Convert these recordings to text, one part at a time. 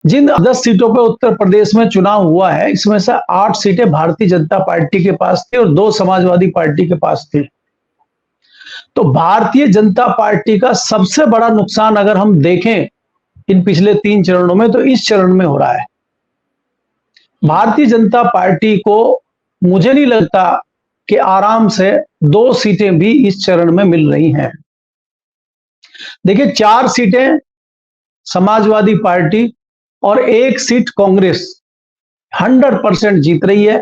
जिन 10 सीटों पे उत्तर प्रदेश में चुनाव हुआ है, इसमें से 8 सीटें भारतीय जनता पार्टी के पास थी और 2 समाजवादी पार्टी के पास थी। तो भारतीय जनता पार्टी का सबसे बड़ा नुकसान अगर हम देखें इन पिछले 3 चरणों में, तो इस चरण में हो रहा है। भारतीय जनता पार्टी को मुझे नहीं लगता कि आराम से 2 सीटें भी इस चरण में मिल रही हैं। देखिए, 4 सीटें समाजवादी पार्टी और 1 सीट कांग्रेस 100% जीत रही है।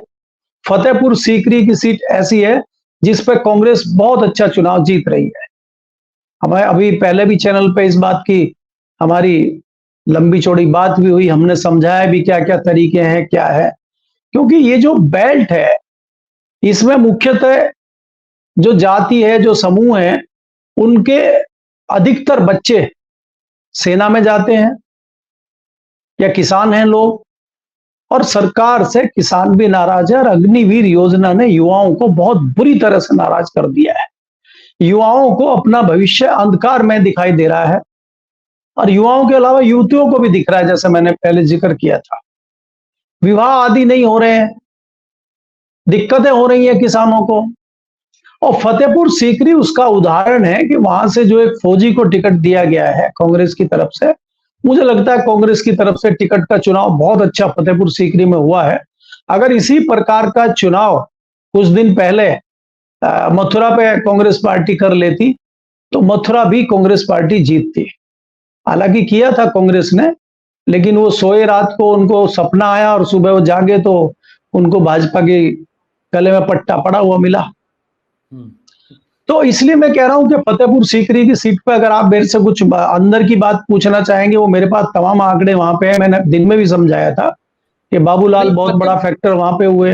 फतेहपुर सीकरी की सीट ऐसी है जिस पर कांग्रेस बहुत अच्छा चुनाव जीत रही है। हमें अभी पहले भी चैनल पे इस बात की हमारी लंबी चौड़ी बात भी हुई, हमने समझाया भी क्या क्या तरीके हैं, क्या है। क्योंकि ये जो बेल्ट है, इसमें मुख्यतः जो जाति है, जो समूह है, उनके अधिकतर बच्चे सेना में जाते हैं या किसान हैं लोग, और सरकार से किसान भी नाराज है। और अग्निवीर योजना ने युवाओं को बहुत बुरी तरह से नाराज कर दिया है। युवाओं को अपना भविष्य अंधकार में दिखाई दे रहा है, और युवाओं के अलावा युवतियों को भी दिख रहा है, जैसे मैंने पहले जिक्र किया था। विवाह आदि नहीं हो रहे हैं, दिक्कतें हो रही हैं किसानों को। और फतेहपुर सीकरी उसका उदाहरण है कि वहां से जो एक फौजी को टिकट दिया गया है कांग्रेस की तरफ से, मुझे लगता है कांग्रेस की तरफ से टिकट का चुनाव बहुत अच्छा फतेहपुर सीकरी में हुआ है। अगर इसी प्रकार का चुनाव कुछ दिन पहले मथुरा पे कांग्रेस पार्टी कर लेती, तो मथुरा भी कांग्रेस पार्टी जीतती। हालांकि किया था कांग्रेस ने, लेकिन वो सोए रात को, उनको सपना आया और सुबह वो जागे तो उनको भाजपा के गले में पट्टा पड़ा हुआ मिला। तो इसलिए मैं कह रहा हूं कि फतेहपुर सीकरी की सीट पे अगर आप मेरे से कुछ अंदर की बात पूछना चाहेंगे, वो मेरे पास तमाम आंकड़े वहां पे हैं। मैंने दिन में भी समझाया था कि बाबूलाल बहुत बड़ा फैक्टर वहां पे हुए।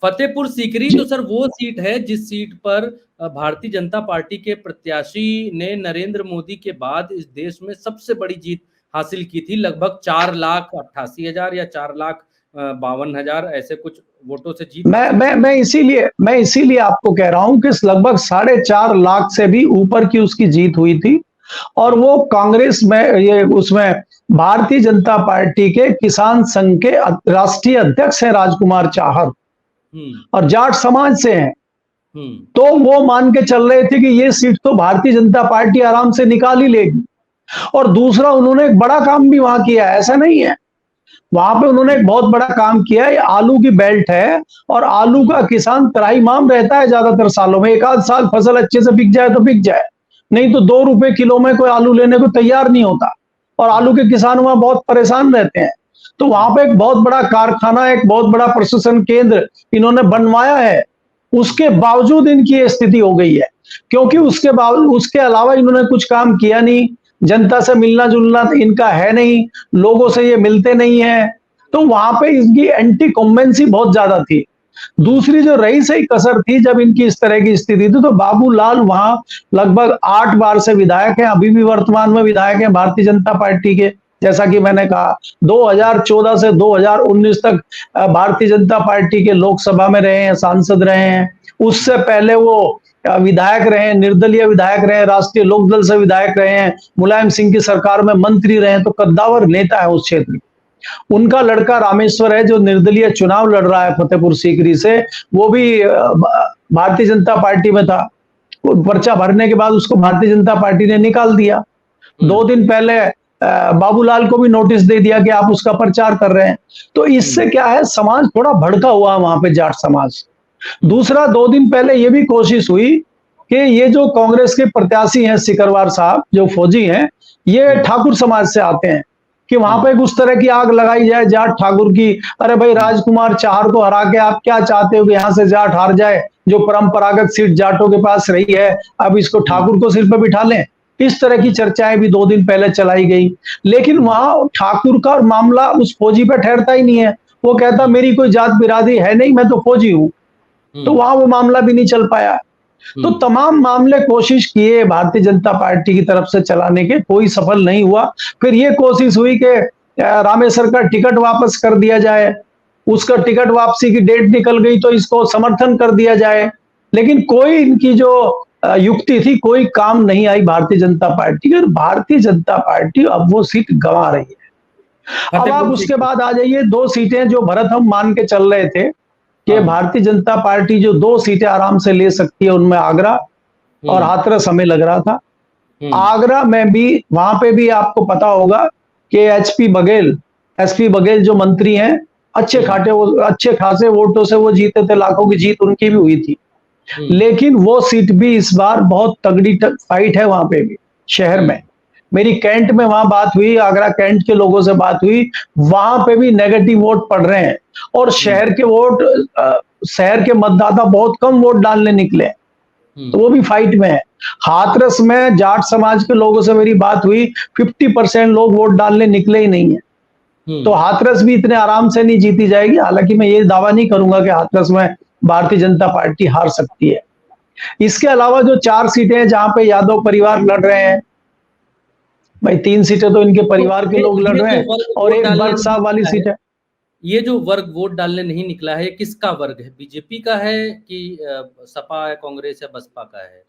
फतेहपुर सीकरी तो सर वो सीट है जिस सीट पर भारतीय जनता पार्टी के प्रत्याशी ने नरेंद्र मोदी के बाद इस देश में सबसे बड़ी जीत हासिल की थी। लगभग 4,88,000 या 4,52,000 ऐसे कुछ वोटों से जीत। मैं इसीलिए आपको कह रहा हूं कि लगभग 4.5 लाख से भी ऊपर की उसकी जीत हुई थी। और वो कांग्रेस में, ये उसमें भारतीय जनता पार्टी के किसान संघ के राष्ट्रीय अध्यक्ष हैं राजकुमार चाहर, और जाट समाज से हैं। तो वो मान के चल रहे थे कि ये सीट तो भारतीय जनता पार्टी आराम से निकाल ही लेगी। और दूसरा, उन्होंने एक बड़ा काम भी वहां किया, ऐसा नहीं है, वहां पे उन्होंने एक बहुत बड़ा काम किया है। आलू की बेल्ट है, और आलू का किसान त्राहिमाम रहता है ज्यादातर सालों में। एक आध साल फसल अच्छे से बिक जाए तो बिक जाए, नहीं तो 2 रुपए किलो में कोई आलू लेने को तैयार नहीं होता। और आलू के किसान वहां बहुत परेशान रहते हैं। तो वहां पे एक बहुत बड़ा कारखाना, एक बहुत बड़ा प्रशासन केंद्र इन्होंने बनवाया है। उसके बावजूद इनकी ये स्थिति हो गई है, क्योंकि उसके अलावा इन्होंने कुछ काम किया नहीं। जनता से मिलना जुलना इनका है नहीं, लोगों से ये मिलते नहीं है। तो वहां पे इनकी एंटी कॉम्बेंसी बहुत ज्यादा थी। दूसरी जो रही सही कसर थी, जब इनकी इस तरह की स्थिति थी, तो बाबूलाल वहां लगभग 8 बार से विधायक हैं, अभी भी वर्तमान में विधायक हैं भारतीय जनता पार्टी के। जैसा कि मैंने कहा, 2014 से 2019 तक भारतीय जनता पार्टी के लोकसभा में रहे हैं, सांसद रहे हैं। उससे पहले वो विधायक रहे, निर्दलीय विधायक रहे, राष्ट्रीय लोकदल से विधायक रहे हैं, मुलायम सिंह की सरकार में मंत्री रहे। तो कद्दावर नेता है उस क्षेत्र में। उनका लड़का रामेश्वर है जो निर्दलीय चुनाव लड़ रहा है फतेहपुर सीकरी से, वो भी भारतीय जनता पार्टी में था। पर्चा भरने के बाद उसको भारतीय जनता पार्टी ने निकाल दिया। 2 दिन पहले बाबूलाल को भी नोटिस दे दिया कि आप उसका प्रचार कर रहे हैं। तो इससे क्या है, समाज थोड़ा भड़का हुआ वहां पे, जाट समाज। दूसरा, 2 दिन पहले ये भी कोशिश हुई कि ये जो कांग्रेस के प्रत्याशी हैं सिकरवार साहब, जो फौजी हैं, ये ठाकुर समाज से आते हैं, कि वहां पे उस तरह की आग लगाई जाए जाट ठाकुर की। अरे भाई, राजकुमार चाहर को हरा के आप क्या चाहते हो कि यहां से जाट हार जाए? जो परंपरागत सीट जाटों के पास रही है, अब इसको ठाकुर को सिर पे बिठा लें। इस तरह की चर्चाएं भी 2 दिन पहले चलाई गई। लेकिन वहां ठाकुर का मामला उस फौजी पे ठहरता ही नहीं है। वो कहता मेरी कोई जात बिरादरी है नहीं, मैं तो फौजी हूं। तो वहां वो मामला भी नहीं चल पाया। तो तमाम मामले कोशिश किए भारतीय जनता पार्टी की तरफ से चलाने के, कोई सफल नहीं हुआ। फिर ये कोशिश हुई कि रामेश्वर का टिकट वापस कर दिया जाए। उसका टिकट वापसी की डेट निकल गई तो इसको समर्थन कर दिया जाए। लेकिन कोई इनकी जो युक्ति थी, कोई काम नहीं आई भारतीय जनता पार्टी की। और भारतीय जनता पार्टी अब वो सीट गंवा रही है। अब आप फतेहपुर उसके सीकरी। बाद आ जाइए 2 सीटें जो भरत हम मान के चल रहे थे कि हाँ। भारतीय जनता पार्टी जो 2 सीटें आराम से ले सकती है, उनमें आगरा और हाथरस हमें लग रहा था। आगरा में भी वहां पे भी आपको पता होगा कि एसपी बघेल जो मंत्री हैं, अच्छे खासे वोटों से वो जीते थे, लाखों की जीत उनकी भी हुई थी। लेकिन वो सीट भी इस बार बहुत तगड़ी फाइट है वहां पे भी शहर में। मेरी कैंट में वहां बात हुई, आगरा कैंट के लोगों से बात हुई, वहां पे भी नेगेटिव वोट पड़ रहे हैं और शहर के मतदाता बहुत कम वोट डालने निकले, तो वो भी फाइट में है। हाथरस में जाट समाज के लोगों से मेरी बात हुई, 50% लोग वोट डालने निकले ही नहीं है। तो हाथरस भी इतने आराम से नहीं जीती जाएगी। हालांकि मैं ये दावा नहीं करूंगा कि हाथरस में भारतीय जनता पार्टी हार सकती है। इसके अलावा जो 4 सीटें हैं जहां पे यादव परिवार लड़ रहे हैं, भाई 3 सीटें तो इनके परिवार के लोग लड़ रहे हैं और एक वर्ग साहब वाली सीट है। ये जो वर्ग वोट डालने नहीं निकला है, किसका वर्ग है? बीजेपी का है कि सपा है, कांग्रेस या बसपा का है?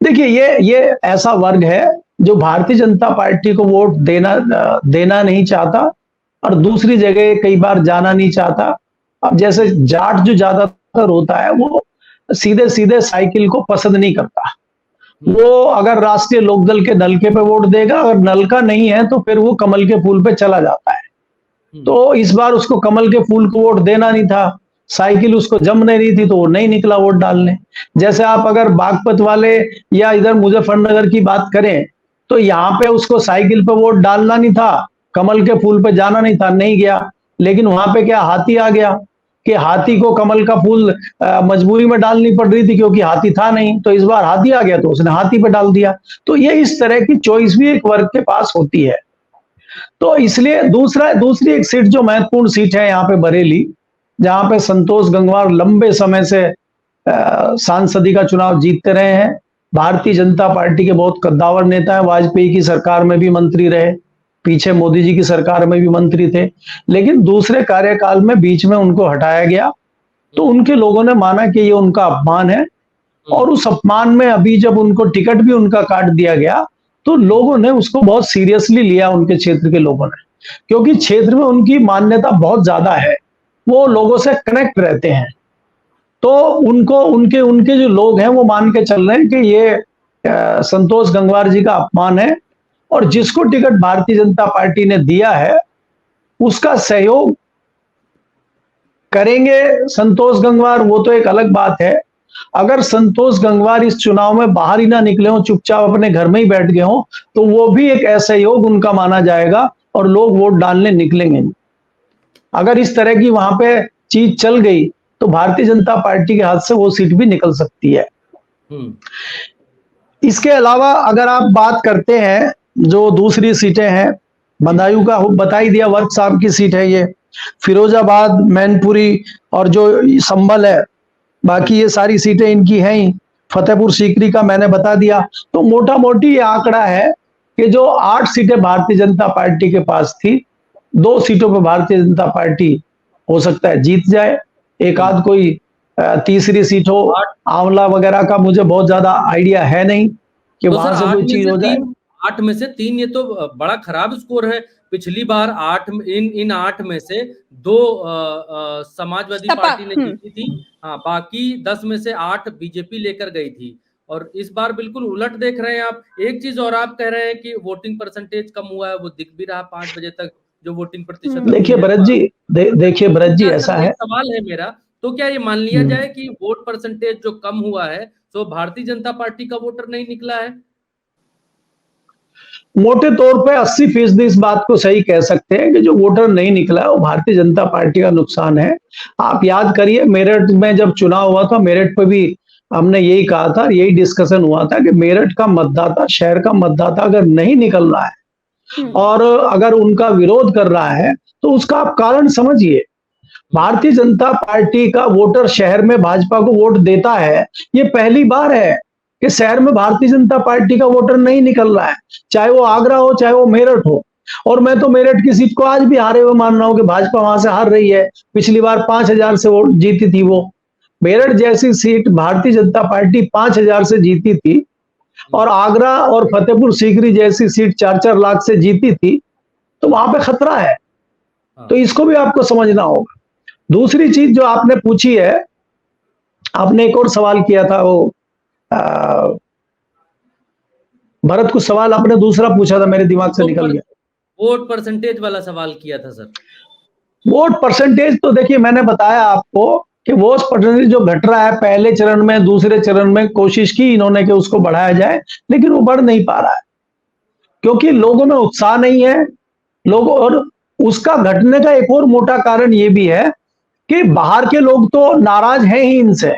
देखिए, ये ऐसा वर्ग है जो भारतीय जनता पार्टी को वोट देना नहीं चाहता और दूसरी जगह कई बार जाना नहीं चाहता। अब जैसे जाट जो ज्यादातर होता है, वो सीधे सीधे साइकिल को पसंद नहीं करता। वो अगर राष्ट्रीय लोकदल के नलके पे वोट देगा, अगर नलका नहीं है तो फिर वो कमल के फूल पे चला जाता है। तो इस बार उसको कमल के फूल को वोट देना नहीं था, साइकिल उसको जम नहीं रही थी, तो वो नहीं निकला वोट डालने। जैसे आप अगर बागपत वाले या इधर मुजफ्फरनगर की बात करें, तो यहाँ पे उसको साइकिल पे वोट डालना नहीं था, कमल के फूल पे जाना नहीं था, नहीं गया। लेकिन वहां पे क्या हाथी आ गया कि हाथी को कमल का फूल मजबूरी में डालनी पड़ रही थी क्योंकि हाथी था नहीं, तो इस बार हाथी आ गया तो उसने हाथी पे डाल दिया। तो ये इस तरह की चॉइस भी एक वर्ग के पास होती है। तो इसलिए दूसरी एक सीट जो महत्वपूर्ण सीट है यहाँ पे बरेली, जहां पे संतोष गंगवार लंबे समय से सांसदी का चुनाव जीतते रहे हैं। भारतीय जनता पार्टी के बहुत कद्दावर नेता है, वाजपेयी की सरकार में भी मंत्री रहे, पीछे मोदी जी की सरकार में भी मंत्री थे, लेकिन दूसरे कार्यकाल में बीच में उनको हटाया गया। तो उनके लोगों ने माना कि ये उनका अपमान है और उस अपमान में अभी जब उनको टिकट भी उनका काट दिया गया, तो लोगों ने उसको बहुत सीरियसली लिया, उनके क्षेत्र के लोगों ने, क्योंकि क्षेत्र में उनकी मान्यता बहुत ज्यादा है, वो लोगों से कनेक्ट रहते हैं। तो उनको उनके जो लोग हैं वो मान के चल रहे हैं कि ये संतोष गंगवार जी का अपमान है और जिसको टिकट भारतीय जनता पार्टी ने दिया है उसका सहयोग करेंगे संतोष गंगवार, वो तो एक अलग बात है। अगर संतोष गंगवार इस चुनाव में बाहर ही ना निकले हो, चुपचाप अपने घर में ही बैठ गए हो, तो वो भी एक असहयोग उनका माना जाएगा और लोग वोट डालने निकलेंगे। अगर इस तरह की वहां पे चीज चल गई तो भारतीय जनता पार्टी के हाथ से वो सीट भी निकल सकती है। इसके अलावा अगर आप बात करते हैं जो दूसरी सीटें हैं, बदायूं का बता ही दिया, वर्क साहब की सीट है ये, फिरोजाबाद, मैनपुरी और जो संभल है, बाकी ये सारी सीटें इनकी हैं ही। फतेहपुर सीकरी का मैंने बता दिया। तो मोटा मोटी ये आंकड़ा है कि जो 8 सीटें भारतीय जनता पार्टी के पास थी, 2 सीटों पर भारतीय जनता पार्टी हो सकता है जीत जाए, एक आध कोई तीसरी सीट हो। आंवला वगैरह का मुझे बहुत ज्यादा आइडिया है नहीं कि तो वहां से कोई चीज हो जाए। 8 में से 3, ये तो बड़ा खराब स्कोर है। पिछली बार 8 इन 8 में से 2 समाजवादी पार्टी ने जीती थी। हाँ, बाकी 10 में से 8 बीजेपी लेकर गई थी और इस बार बिल्कुल उलट देख रहे हैं आप। एक चीज और आप कह रहे हैं कि वोटिंग परसेंटेज कम हुआ है, वो दिख भी रहा 5 बजे तक जो वोटिंग प्रतिशत। देखिए भरत जी ऐसा है, सवाल है मेरा, तो क्या ये मान लिया जाए कि वोट परसेंटेज जो कम हुआ है तो भारतीय जनता पार्टी का वोटर नहीं निकला है? मोटे तौर पे 80% इस बात को सही कह सकते हैं कि जो वोटर नहीं निकला है वो भारतीय जनता पार्टी का नुकसान है। आप याद करिए, मेरठ में जब चुनाव हुआ था, मेरठ पे भी हमने यही कहा था, यही डिस्कशन हुआ था कि मेरठ का मतदाता, शहर का मतदाता अगर नहीं निकल रहा है और अगर उनका विरोध कर रहा है तो उसका आप कारण समझिए। भारतीय जनता पार्टी का वोटर शहर में भाजपा को वोट देता है, ये पहली बार है कि शहर में भारतीय जनता पार्टी का वोटर नहीं निकल रहा है, चाहे वो आगरा हो चाहे वो मेरठ हो। और मैं तो मेरठ की सीट को आज भी हारे हुए मान रहा हूं कि भाजपा वहां से हार रही है। पिछली बार 5000 से वोट जीती थी वो। मेरठ जैसी सीट भारतीय जनता पार्टी 5000 से जीती थी और आगरा और फतेहपुर सीकरी जैसी सीट 4-4 लाख से जीती थी। तो वहां पे खतरा है। हाँ। तो इसको भी आपको समझना होगा। दूसरी चीज जो आपने पूछी है, आपने एक और सवाल किया था, वो भरत, कुछ सवाल आपने दूसरा पूछा था, मेरे दिमाग से निकल गया। वोट परसेंटेज वाला सवाल किया था सर। वोट परसेंटेज तो देखिए, मैंने बताया आपको कि वोट परसेंटेज जो घट रहा है, पहले चरण में, दूसरे चरण में कोशिश की इन्होंने कि उसको बढ़ाया जाए, लेकिन वो बढ़ नहीं पा रहा है, क्योंकि लोगों में उत्साह नहीं है। लोगों, और उसका घटने का एक और मोटा कारण ये भी है कि बाहर के लोग तो नाराज हैं ही इनसे,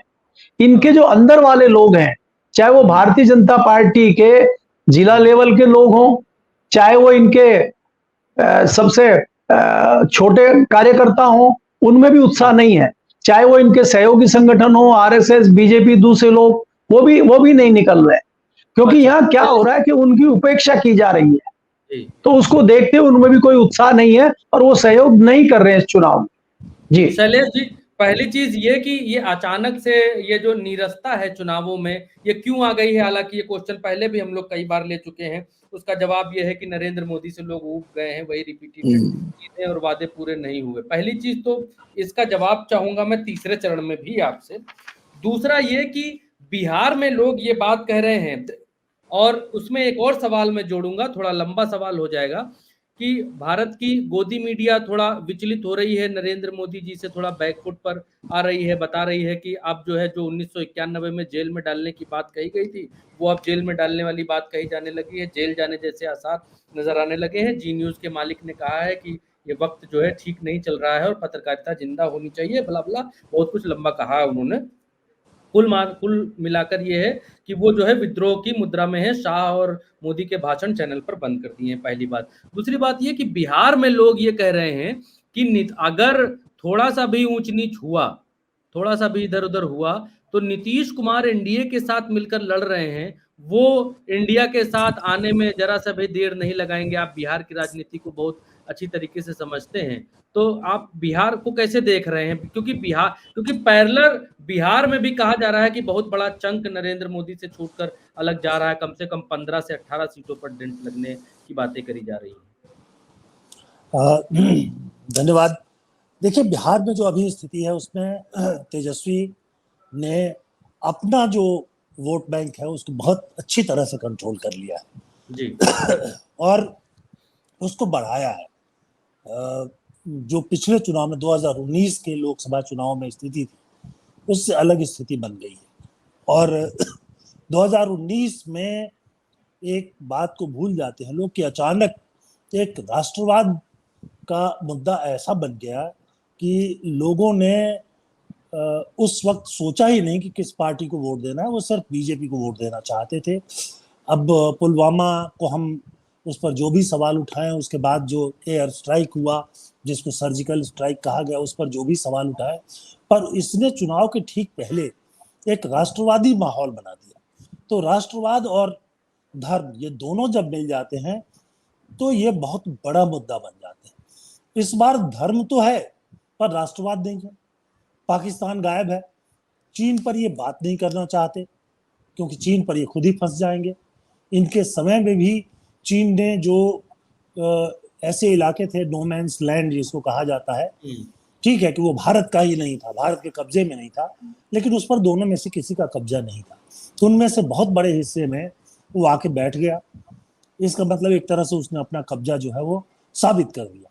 इनके जो अंदर वाले लोग हैं, चाहे वो भारतीय जनता पार्टी के जिला लेवल के लोग हों, चाहे वो इनके सबसे छोटे कार्यकर्ता हों, उनमें भी उत्साह नहीं है। चाहे वो इनके सहयोगी संगठन हो, आरएसएस, बीजेपी, दूसरे लोग, वो भी नहीं निकल रहे, क्योंकि यहाँ क्या हो रहा है कि उनकी उपेक्षा की जा रही है। तो उसको देखते हुए उनमें भी कोई उत्साह नहीं है और वो सहयोग नहीं कर रहे हैं इस चुनाव में। जी शैलेश जी, पहली चीज ये कि ये अचानक से ये जो नीरसता है चुनावों में, ये क्यों आ गई है? हालांकि ये क्वेश्चन पहले भी हम लोग कई बार ले चुके हैं। उसका जवाब ये है कि नरेंद्र मोदी से लोग ऊब गए हैं, वही रिपीटेड चीजें और वादे पूरे नहीं हुए। पहली चीज तो इसका जवाब चाहूंगा मैं तीसरे चरण में भी आपसे। दूसरा ये कि बिहार में लोग ये बात कह रहे हैं, और उसमें एक और सवाल मैं जोड़ूंगा, थोड़ा लंबा सवाल हो जाएगा, कि भारत की गोदी मीडिया थोड़ा विचलित हो रही है, नरेंद्र मोदी जी से थोड़ा बैकफुट पर आ रही है, बता रही है कि अब जो है, जो 1991 में जेल में डालने की बात कही गई थी, वो अब जेल में डालने वाली बात कही जाने लगी है, जेल जाने जैसे आसार नजर आने लगे हैं। जी न्यूज के मालिक ने कहा है कि ये वक्त जो है ठीक नहीं चल रहा है और पत्रकारिता जिंदा होनी चाहिए, बला बला बहुत कुछ लंबा कहा है उन्होंने। कुल मिलाकर ये है कि वो जो है विद्रोह की मुद्रा में है, शाह और मोदी के भाषण चैनल पर बंद कर दिए हैं, पहली बात। दूसरी बात ये कि बिहार में लोग ये कह रहे हैं कि अगर थोड़ा सा भी ऊंच नीच हुआ, थोड़ा सा भी इधर उधर हुआ, तो नीतीश कुमार एनडीए के साथ मिलकर लड़ रहे हैं, वो इंडिया के साथ आने में जरा सा भी देर नहीं लगाएंगे। आप बिहार की राजनीति को बहुत अच्छी तरीके से समझते हैं, तो आप बिहार को कैसे देख रहे हैं? क्योंकि पैरेलल बिहार में भी कहा जा रहा है कि बहुत बड़ा चंक नरेंद्र मोदी से छूटकर अलग जा रहा है, कम से कम 15 से 18 सीटों पर डेंट लगने की बातें करी जा रही है। धन्यवाद। देखिए, बिहार में जो अभी स्थिति है उसमें तेजस्वी ने अपना जो वोट बैंक है उसको बहुत अच्छी तरह से कंट्रोल कर लिया है जी और उसको बढ़ाया है। जो पिछले चुनाव में 2019 के लोकसभा चुनाव में स्थिति थी, उससे अलग स्थिति बन गई है। और 2019 में एक बात को भूल जाते हैं लोग कि अचानक एक राष्ट्रवाद का मुद्दा ऐसा बन गया कि लोगों ने उस वक्त सोचा ही नहीं कि किस पार्टी को वोट देना है, वो सिर्फ बीजेपी को वोट देना चाहते थे। अब पुलवामा को हम उस पर जो भी सवाल उठाए, उसके बाद जो एयर स्ट्राइक हुआ जिसको सर्जिकल स्ट्राइक कहा गया, उस पर जो भी सवाल उठाए, पर इसने चुनाव के ठीक पहले एक राष्ट्रवादी माहौल बना दिया। तो राष्ट्रवाद और धर्म ये दोनों जब मिल जाते हैं तो ये बहुत बड़ा मुद्दा बन जाते हैं। इस बार धर्म तो है पर राष्ट्रवाद नहीं है। पाकिस्तान गायब है, चीन पर ये बात नहीं करना चाहते क्योंकि चीन पर ये खुद ही फंस जाएंगे। इनके समय में भी चीन ने जो ऐसे इलाके थे, नो मैंस लैंड जिसको कहा जाता है, ठीक है कि वो भारत का ही नहीं था, भारत के कब्जे में नहीं था, लेकिन उस पर दोनों में से किसी का कब्जा नहीं था। तो उनमें से बहुत बड़े हिस्से में वो आके बैठ गया। इसका मतलब एक तरह से उसने अपना कब्जा जो है वो साबित कर दिया।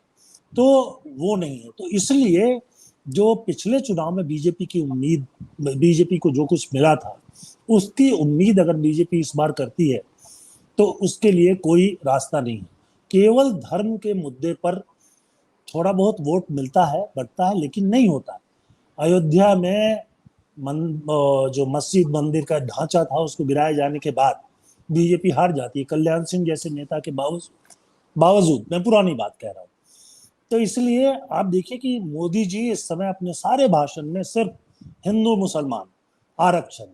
तो वो नहीं है। तो इसलिए जो पिछले चुनाव में बीजेपी की उम्मीद, बीजेपी को जो कुछ मिला था, उसकी उम्मीद अगर बीजेपी इस बार करती है तो उसके लिए कोई रास्ता नहीं है। केवल धर्म के मुद्दे पर थोड़ा बहुत वोट मिलता है, बढ़ता है, लेकिन नहीं होता। अयोध्या में जो मस्जिद मंदिर का ढांचा था उसको गिराए जाने के बाद बीजेपी हार जाती है, कल्याण सिंह जैसे नेता के बावजूद। मैं पुरानी बात कह रहा हूँ। तो इसलिए आप देखिए कि मोदी जी इस समय अपने सारे भाषण में सिर्फ हिंदू मुसलमान आरक्षण,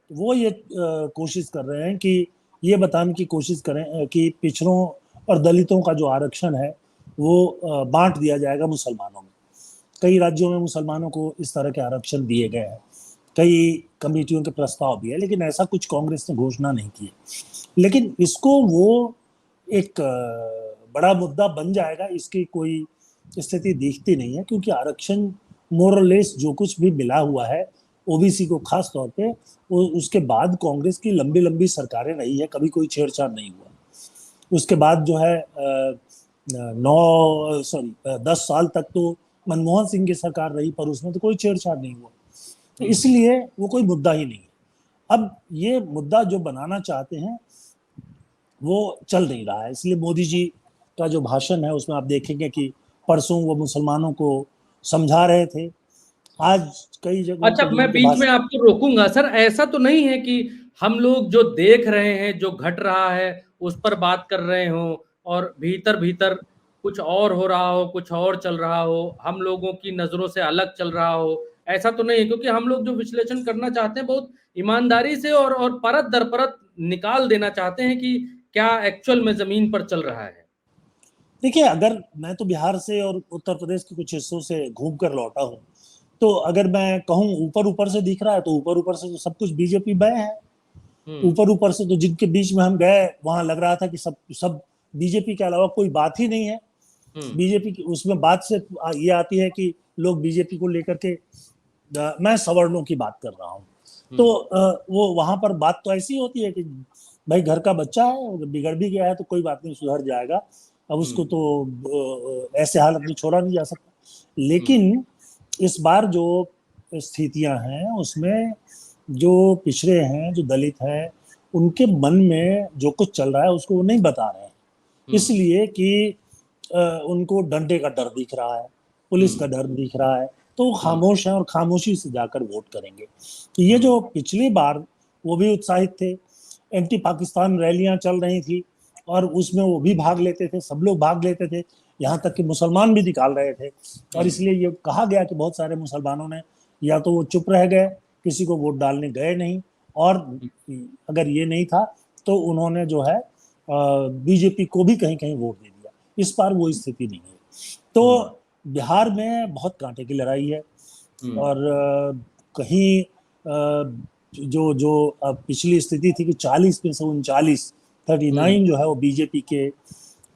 वो ये कोशिश कर रहे हैं कि ये बताने की कोशिश करें कि पिछड़ों और दलितों का जो आरक्षण है वो बांट दिया जाएगा मुसलमानों में। कई राज्यों में मुसलमानों को इस तरह के आरक्षण दिए गए हैं, कई कमेटियों के प्रस्ताव भी है, लेकिन ऐसा कुछ कांग्रेस ने घोषणा नहीं की है। लेकिन इसको वो एक बड़ा मुद्दा बन जाएगा इसकी कोई स्थिति दिखती नहीं है, क्योंकि आरक्षण मोरलेस जो कुछ भी मिला हुआ है ओबीसी को खास तौर पे, उसके बाद कांग्रेस की लंबी लंबी सरकारें रही है, कभी कोई छेड़छाड़ नहीं हुआ। उसके बाद जो है 10 साल तक तो मनमोहन सिंह की सरकार रही, पर उसमें तो कोई छेड़छाड़ नहीं हुआ, तो इसलिए वो कोई मुद्दा ही नहीं है। अब ये मुद्दा जो बनाना चाहते हैं वो चल नहीं रहा है, इसलिए मोदी जी का जो भाषण है उसमें आप देखेंगे कि परसों वो मुसलमानों को समझा रहे थे, आज कई जगह। अच्छा, मैं बीच में आपको रोकूंगा सर। ऐसा तो नहीं है कि हम लोग जो देख रहे हैं, जो घट रहा है उस पर बात कर रहे हो और भीतर भीतर कुछ और हो रहा हो, कुछ और चल रहा हो, हम लोगों की नजरों से अलग चल रहा हो? ऐसा तो नहीं है, क्योंकि हम लोग जो विश्लेषण करना चाहते हैं बहुत ईमानदारी से और परत दर परत निकाल देना चाहते हैं कि क्या एक्चुअल में जमीन पर चल रहा है। देखिए, अगर मैं तो बिहार से और उत्तर प्रदेश के कुछ हिस्सों से घूम कर लौटा हूँ, तो अगर मैं कहूँ ऊपर ऊपर से दिख रहा है तो ऊपर ऊपर से तो सब कुछ बीजेपी बय है। ऊपर ऊपर से तो जिनके बीच में हम गए वहां लग रहा था कि सब बीजेपी के अलावा कोई बात ही नहीं है। बीजेपी की उसमें बात से ये आती है कि लोग बीजेपी को लेकर के, मैं सवर्णों की बात कर रहा हूँ, तो वो वहां पर बात तो ऐसी होती है कि भाई घर का बच्चा है, बिगड़ भी गया है तो कोई बात नहीं, सुधर जाएगा, अब उसको तो ऐसे हालत में छोड़ा नहीं जा सकता। लेकिन इस बार जो स्थितियां हैं उसमें जो पिछड़े हैं, जो दलित हैं, उनके मन में जो कुछ चल रहा है उसको वो नहीं बता रहे हैं, इसलिए कि उनको डंडे का डर दिख रहा है, पुलिस का डर दिख रहा है, तो वो खामोश है और खामोशी से जाकर वोट करेंगे। तो ये जो पिछली बार वो भी उत्साहित थे, एंटी पाकिस्तान रैलियां चल रही थी और उसमें वो भी भाग लेते थे, सब लोग भाग लेते थे, यहाँ तक कि मुसलमान भी निकाल रहे थे, और इसलिए ये कहा गया कि बहुत सारे मुसलमानों ने या तो वो चुप रह गए, किसी को वोट डालने गए नहीं, और अगर ये नहीं था तो उन्होंने जो है बीजेपी को भी कहीं कहीं वोट दे दिया। इस बार वो स्थिति नहीं है। तो बिहार में बहुत कांटे की लड़ाई है, और कहीं जो जो पिछली स्थिति थी कि 40 में से 39 जो है वो बीजेपी के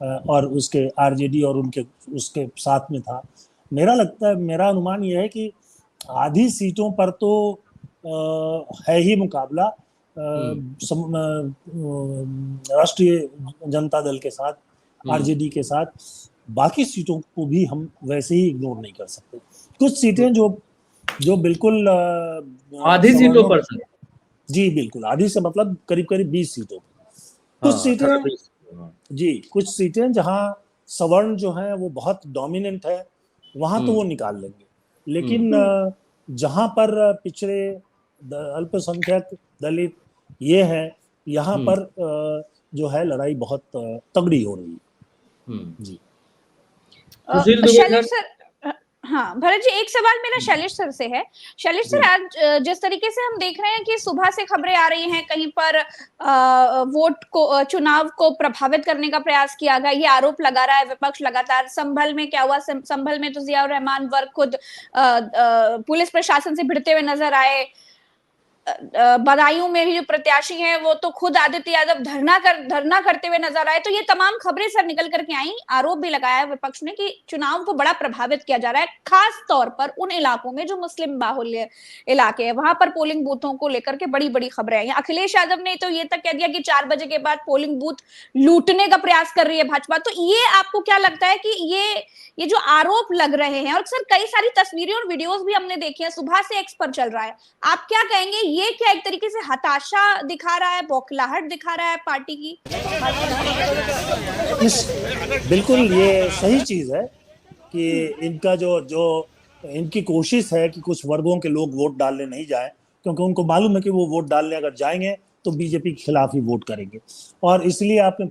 और उसके आरजेडी और उनके उसके साथ में था। मेरा लगता है, मेरा अनुमान यह है कि आधी सीटों पर तो है ही मुकाबला राष्ट्रीय जनता दल के साथ, आरजेडी के साथ। बाकी सीटों को भी हम वैसे ही इग्नोर नहीं कर सकते। कुछ सीटें जो बिल्कुल आधी सीटों पर सर, जी बिल्कुल आधी से मतलब करीब करीब 20 सीटों पर। कुछ सीटें जी, कुछ सीटें जहां सवर्ण जो है वो बहुत डोमिनेंट है, वहां तो वो निकाल लेंगे, लेकिन जहां पर पिछड़े अल्पसंख्यक दलित ये है, यहाँ पर जो है लड़ाई बहुत तगड़ी हो रही है। जी शैलेश सर, हाँ भरत जी, एक सवाल मेरा शैलेश सर से है। शैलेश सर, आज जिस तरीके से हम देख रहे हैं कि सुबह से खबरें आ रही हैं, कहीं पर वोट को, चुनाव को प्रभावित करने का प्रयास किया गया, ये आरोप लगा रहा है विपक्ष लगातार। संभल में क्या हुआ? संभल में तो जियाउर रहमान वर्ग खुद पुलिस प्रशासन से भिड़ते हुए नजर आए। बदायूं में भी जो प्रत्याशी हैं वो तो खुद आदित्य यादव धरना करते हुए नजर आए। तो ये तमाम खबरें सर निकल करके आई। आरोप भी लगाया विपक्ष ने कि चुनाव को बड़ा प्रभावित किया जा रहा है, खास तौर पर उन इलाकों में जो मुस्लिम बाहुल्य इलाके हैं, वहां पर पोलिंग बूथों को लेकर के बड़ी बड़ी खबरें आई। अखिलेश यादव ने तो ये तक कह दिया कि 4 बजे के बाद पोलिंग बूथ लूटने का प्रयास कर रही है भाजपा। तो ये आपको क्या लगता है कि ये जो आरोप लग रहे हैं, और सर कई सारी तस्वीरें और वीडियोस भी हमने देखी है, सुबह से एक्स पर चल रहा है, आप क्या कहेंगे? ये क्या एक तरीके से हताशा दिखा रहा है, बौखलाहट दिखा रहा है पार्टी की? बिल्कुल ये सही चीज है कि इनका जो इनकी कोशिश है कि कुछ वर्गों के लोग वोट डालने नहीं जाए, क्योंकि उनको मालूम है कि वो वोट डालने अगर जाएंगे तो बीजेपी के खिलाफ ही वोट करेंगे। और इसलिए आपने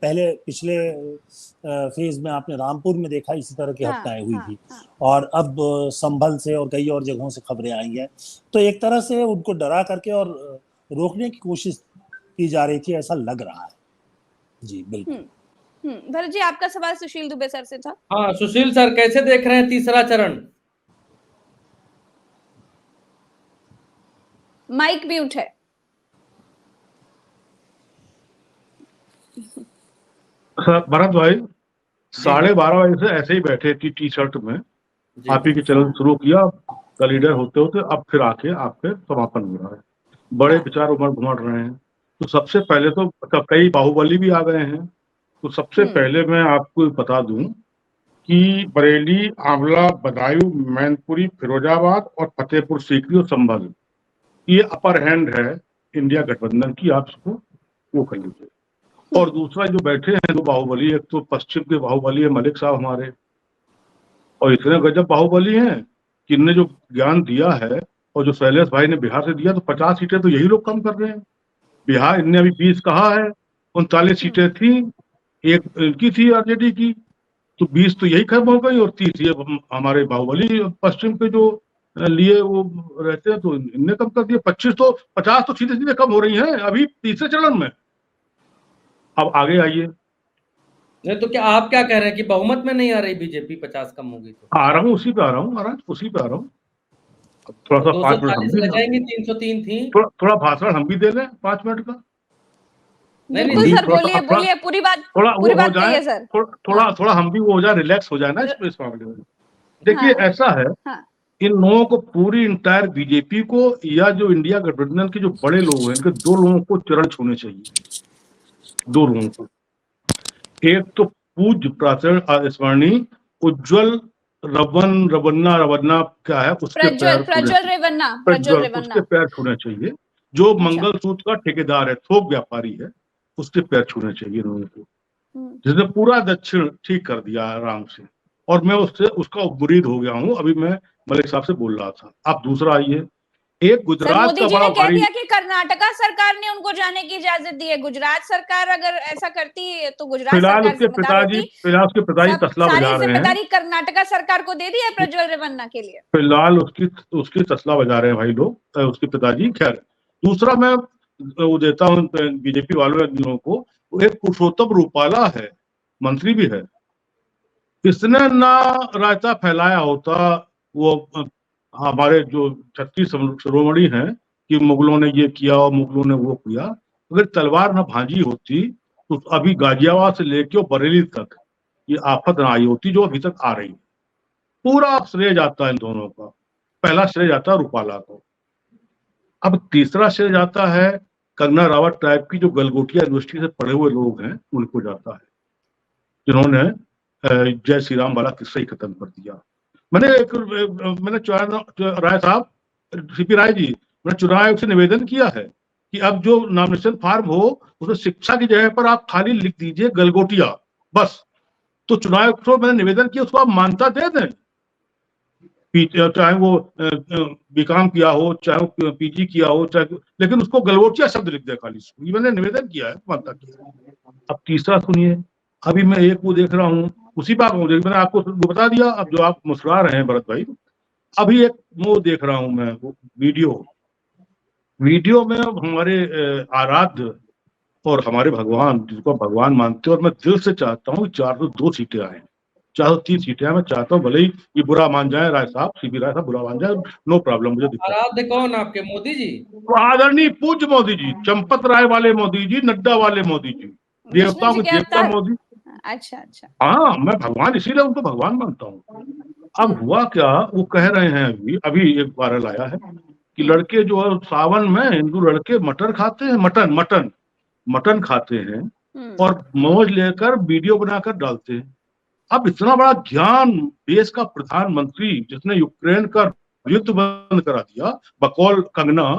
पिछले फेज में आपने रामपुर में देखा इसी तरह की घटनाएं हुई थी, और अब संभल से और कई और जगहों से खबरें आई हैं। तो एक तरह से उनको डरा करके और रोकने की कोशिश की जा रही थी, ऐसा लग रहा है। जी बिल्कुल। भरत जी, आपका सवाल सुशील दुबे सर से था। हाँ सुशील सर, कैसे देख रहे हैं तीसरा चरण? माइक म्यूट है। सर भरत भाई, 12:30 बजे से ऐसे ही बैठे थी टी शर्ट में, जी। आप ही के चलन शुरू किया, का लीडर होते होते अब फिर आके आपके समापन हो रहा है। बड़े हाँ। विचार उमड़ रहे हैं। तो सबसे पहले तो कई बाहुबली भी आ गए हैं। तो सबसे पहले मैं आपको बता दूं कि बरेली, आंवला, बदायूं, मैनपुरी, फिरोजाबाद और फतेहपुर सीकरी और संभल, ये अपर हैंड है इंडिया गठबंधन की, आप इसको वो कर लीजिए। और दूसरा जो बैठे हैं दो बाहुबली, एक तो पश्चिम के बाहुबली है मलिक साहब हमारे, और इतने गजब बाहुबली हैं कि इनने जो ज्ञान दिया है, और जो शैलेश भाई ने बिहार से दिया, तो 50 सीटें तो यही लोग कम कर रहे हैं। बिहार इनने अभी 20 कहा है, 39 सीटें थी, एक इनकी थी आरजेडी की, तो 20 तो यही खत्म हो गई, और 30 ये हमारे बाहुबली पश्चिम के जो लिए वो रहते हैं, तो इनने कम कर दिया। 50 तो सीधे सीधे कम हो रही हैं अभी तीसरे चरण में। अब आगे आइए। नहीं तो क्या आप क्या कह रहे हैं कि बहुमत में नहीं आ रही बीजेपी, 50 कम होगी तो? आ रहा हूँ, उसी पे आ रहा हूँ महाराज, उसी पे आ रहा हूँ। थोड़ा सा 5 मिनट हम 240 भी रह जाएंगी, 303 थी। थोड़ा भाषण हम भी दे लें 5 मिनट का। बिल्कुल सर, बोलिए बोलिए, पूरी बात कहिए सर। थोड़ा हम भी वो हो जाए, रिलैक्स हो जाए ना इस मामले में। देखिए ऐसा है, इन लोगों को, पूरी इंटायर बीजेपी को, या जो इंडिया गठबंधन के जो बड़े लोग हैं, इनके दो लोगों को चरण छूने चाहिए। दो लोगों को, एक तो पूज्य प्राचार्य स्मरणीय उज्जवल रवन्ना क्या है, उसके पैर छूने चाहिए। जो मंगलसूत्र का ठेकेदार है, थोक व्यापारी है, उसके पैर छूने चाहिए लोगों को, जिसने पूरा दक्षिण ठीक कर दिया आराम से। और मैं उसका मुरीद हो गया हूँ। अभी मैं मलिक साहब से बोल रहा था। आप दूसरा आइए, एक गुजरात का बड़ा भारी, कि कर्नाटका सरकार ने उनको जाने की इजाजत दी है। गुजरात सरकार अगर ऐसा करती तो गुजरात फिलहाल उसके पिताजी तसला बजा रहे हैं। जिम्मेदारी कर्नाटका सरकार को दे दी है प्रज्वल रेवन्ना के लिए। फिलहाल उसकी तसला बजा रहे हैं भाई लोग, उसके पिताजी। खैर, दूसरा मैं वो देता हूँ बीजेपी वालों को, एक पुरुषोत्तम रूपाला है, मंत्री भी है। इसने ना रायता फैलाया होता, वो हमारे जो 36 शिरोमणि हैं कि मुगलों ने ये किया और मुगलों ने वो किया, अगर तलवार न भांजी होती तो अभी गाजियाबाद से लेके बरेली तक ये आफत न आई होती जो अभी तक आ रही है। पूरा श्रेय जाता है इन दोनों का। पहला श्रेय जाता है रूपाला को। अब तीसरा श्रेय जाता है कंगना रावत टाइप की, जो गलगोटिया यूनिवर्सिटी से पढ़े हुए लोग हैं, उनको जाता है, जिन्होंने जय श्री राम वाला किस्सा ही खत्म कर दिया। मैंने राय साहब, सीपी राय जी, मैंने चुनाव आयोग से निवेदन किया है कि अब जो नॉमिनेशन फॉर्म हो उसमें शिक्षा की जगह पर आप खाली लिख दीजिए गलगोटिया, बस। तो चुनाव आयोग को मैंने निवेदन किया, उसको आप मान्यता दे दें, चाहे वो बीकॉम किया हो, चाहे वो पीजी किया हो, चाहे, लेकिन उसको गलगोटिया शब्द लिख दे खाली। ये मैंने निवेदन किया है, मान्यता किया। अब तीसरा सुनिए, अभी मैं एक वो देख रहा हूँ, उसी बात मैंने आपको बता दिया। अब जो आप मुस्कुरा रहे हैं भरत भाई, अभी एक वो देख रहा हूं मैं, वो वीडियो में हमारे आराध्य और हमारे भगवान, जिसको भगवान मानते हैं, और मैं दिल से चाहता हूँ 402 सीटें आए, 403 सीटें मैं चाहता हूँ। भले ही ये बुरा मान जाए राय साहब, सीपी राय साहब बुरा मान जाए, नो प्रॉब्लम, मुझे दिक्कत। आराध्य कौन आपके? मोदी जी? आदरणीय पूज्य मोदी जी, चंपत राय वाले मोदी जी, नड्डा वाले मोदी जी, देवता को देवता मोदी। अच्छा। हाँ, मैं भगवान, इसीलिए उनको भगवान मानता हूँ। अब हुआ क्या, वो कह रहे हैं, अभी एक वायरल आया है कि लड़के जो है सावन में, हिंदू लड़के मटर खाते हैं, मटन खाते हैं और मौज लेकर वीडियो बनाकर डालते हैं। अब इतना बड़ा ज्ञान देश का प्रधानमंत्री, जिसने यूक्रेन का युद्ध बंद करा दिया बकौल कंगना,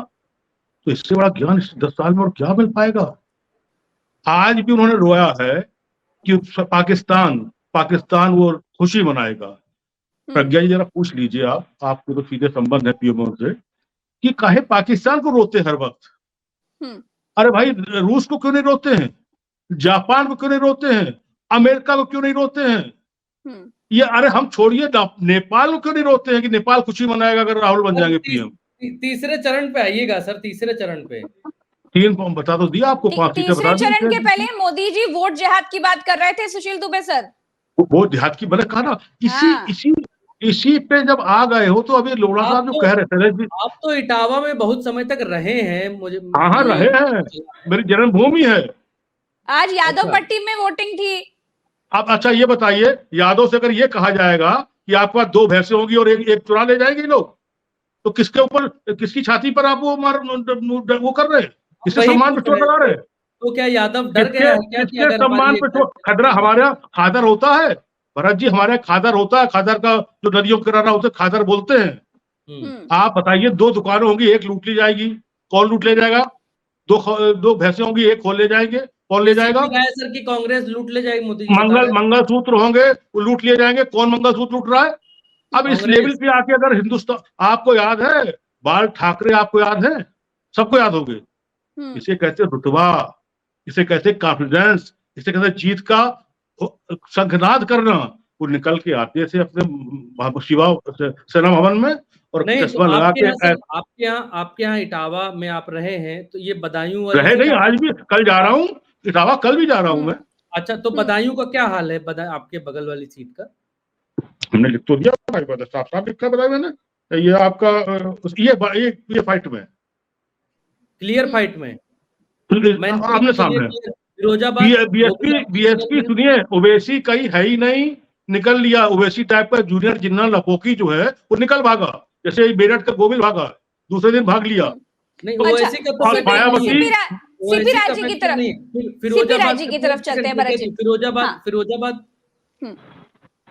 तो इससे बड़ा ज्ञान 10 साल में और क्या मिल पाएगा। आज भी उन्होंने रोया है कि पाकिस्तान वो खुशी मनाएगा। प्रज्ञा जी जरा पूछ लीजिए, आपको तो सीधे संबंध है पीएमओ से, कि काहे पाकिस्तान को रोते हर वक्त। अरे भाई, रूस को क्यों नहीं रोते हैं, जापान को क्यों नहीं रोते हैं, अमेरिका को क्यों नहीं रोते हैं, ये अरे हम छोड़िए, नेपाल को क्यों नहीं रोते हैं कि नेपाल खुशी मनाएगा अगर राहुल बन जाएंगे पीएम। तीसरे चरण पे आइएगा सर, तीसरे चरण पे 3 बता तो दिया आपको, 5 सीटें बता दी। तीसरे चरण के पहले मोदी जी वोट जिहाद की बात कर रहे थे, सुशील दुबे सर। वोट जिहाद की, मैंने कहा ना, इसी पे जब आ गए हो तो अभी लोढ़ा साहब जो कह रहे थे, आप तो इटावा में बहुत समय तक रहे हैं, मुझे हाँ रहे हैं, मेरी जन्मभूमि है। आज यादव पट्टी में वोटिंग थी। आप अच्छा ये बताइए, यादव से अगर ये कहा जाएगा कि आपके पास 2 भैंसें होंगी और एक चुरा ले जाएंगे लोग, तो किसके ऊपर, किसकी छाती पर आप वो कर रहे हैं, किसके वही सम्मान पे पूछ चोट रहे लगा रहे थे। हैं? तो क्या यादव डर किसके गया है क्या कि किसके अगर सम्मान हमारी पे एक खतरा? हमारे यहाँ खादर होता है भरत जी, हमारे यहाँ खादर होता है, खादर का जो नदियों के किनारा उसे खादर बोलते हैं। आप बताइए, 2 दुकानें होंगी, एक लूट ली जाएगी, कौन लूट ले जाएगा? 2 भैंसें होंगी, एक खोल ले जाएंगे, कौन ले जाएगा? सीपी राय सर की कांग्रेस लूट ले जाएगी, मोदी जी बता रहे हैं। मंगलसूत्र होंगे, वो लूट लिए जाएंगे, कौन मंगलसूत्र लूट रहा है? अब इस लेवल कांग्रेस। पे आके अगर हिंदुस्तान, आपको याद है बाल ठाकरे, आपको याद है, सबको याद होंगे। इसे कहते रुतबा, इसे कहते कॉन्फिडेंस, इसे कहते जीत का शंखनाद करना। वो निकल के आते थे अपने शिवा सेना भवन में और नहीं तो चश्मा लगा आपके के यहाँ सर, आपके यहाँ इटावा में आप रहे हैं, तो ये बदायूं वाली रहे नहीं, आज भी, कल जा रहा हूँ इटावा, कल भी जा रहा हूँ मैं। अच्छा, तो बदायूं का क्या हाल है, आपके बगल वाली सीट का? हमने लिख तो दिया भाई, साफ साफ लिखा बताया मैंने, ये आपका ये फाइट में, क्लियर फाइट में आमने सामने। फिरोजाबाद बीएसपी सुनिए, ओवैसी कहीं है ही नहीं, निकल लिया। ओवैसी टाइप का जूनियर जिन्ना लपोकी जो है वो निकल भागा, जैसे बेरठ का गोविंद भागा, दूसरे दिन भाग लिया। नहीं, तो ओवैसी का तो मायावती सीपी राय जी की तरफ, फिरोजाबाद जी की तरफ चलते हैं भरत जी। फिरोजाबाद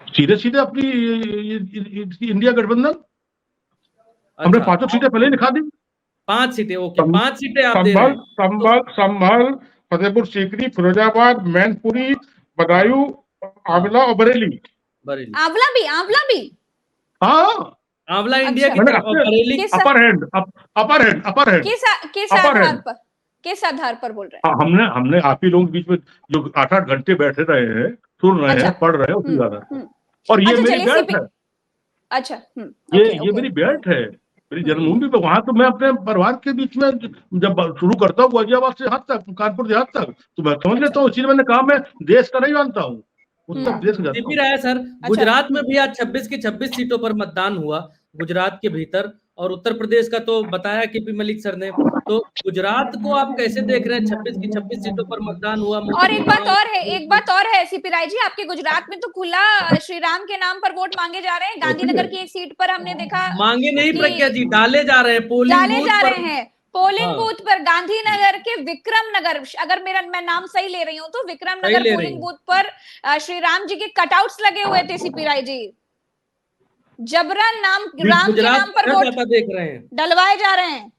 सीधे सीधे अपनी इंडिया गठबंधन, हमने 5 सीटें पहले लिखा दी। 5 सीटें, ओके, 5 सीटें आप दे रहे हैं। संभल, फतेहपुर सीकरी, फिरोजाबाद, मैनपुरी, बदायूं, आंवला और बरेली। आंवला भी हाँ, आंवला इंडिया की अच्छा। तरफ, और बरेली अपर हैंड किस आधार पर बोल रहे हैं? हमने आप ही लोग बीच में जो 8-8 घंटे बैठे रहे हैं, सुन रहे हैं, पढ़ रहे हैं, उसी ज्यादा। और ये मेरी बेल्ट है। अच्छा, ये मेरी बेल्ट है, मेरी जन्मभूमि पे। वहां तो मैं अपने परिवार के बीच में जब शुरू करता हूँ गाजियाबाद से हाथ तक, कानपुर देहात तक, तो मैं समझ लेता हूँ। इसीलिए मैंने कहा मैं देश का नहीं जानता हूँ, उत्तर प्रदेश का सीपी राय सर, गुजरात में भी आज 26 की 26 सीटों पर मतदान हुआ गुजरात के भीतर, और उत्तर प्रदेश का तो बताया केपी मलिक सर ने। तो गुजरात को आप कैसे देख रहे हैं? 26 की 26 सीटों पर मतदान हुआ। और एक बात और है सीपी राय जी, आपके गुजरात में तो खुला श्री राम के नाम पर वोट मांगे जा रहे हैं। गांधीनगर की एक सीट पर हमने देखा, मांगे नहीं प्रज्ञा जी, डाले जा रहे हैं, पोलिंग बूथ पर गांधीनगर के विक्रम नगर, अगर मैं नाम सही ले रही हूँ तो विक्रम नगर पोलिंग बूथ पर श्री राम जी के कटआउट्स लगे हुए थे सीपी राय जी। जबरन राम के नाम पर वोट देख रहे हैं, डलवाए जा रहे हैं।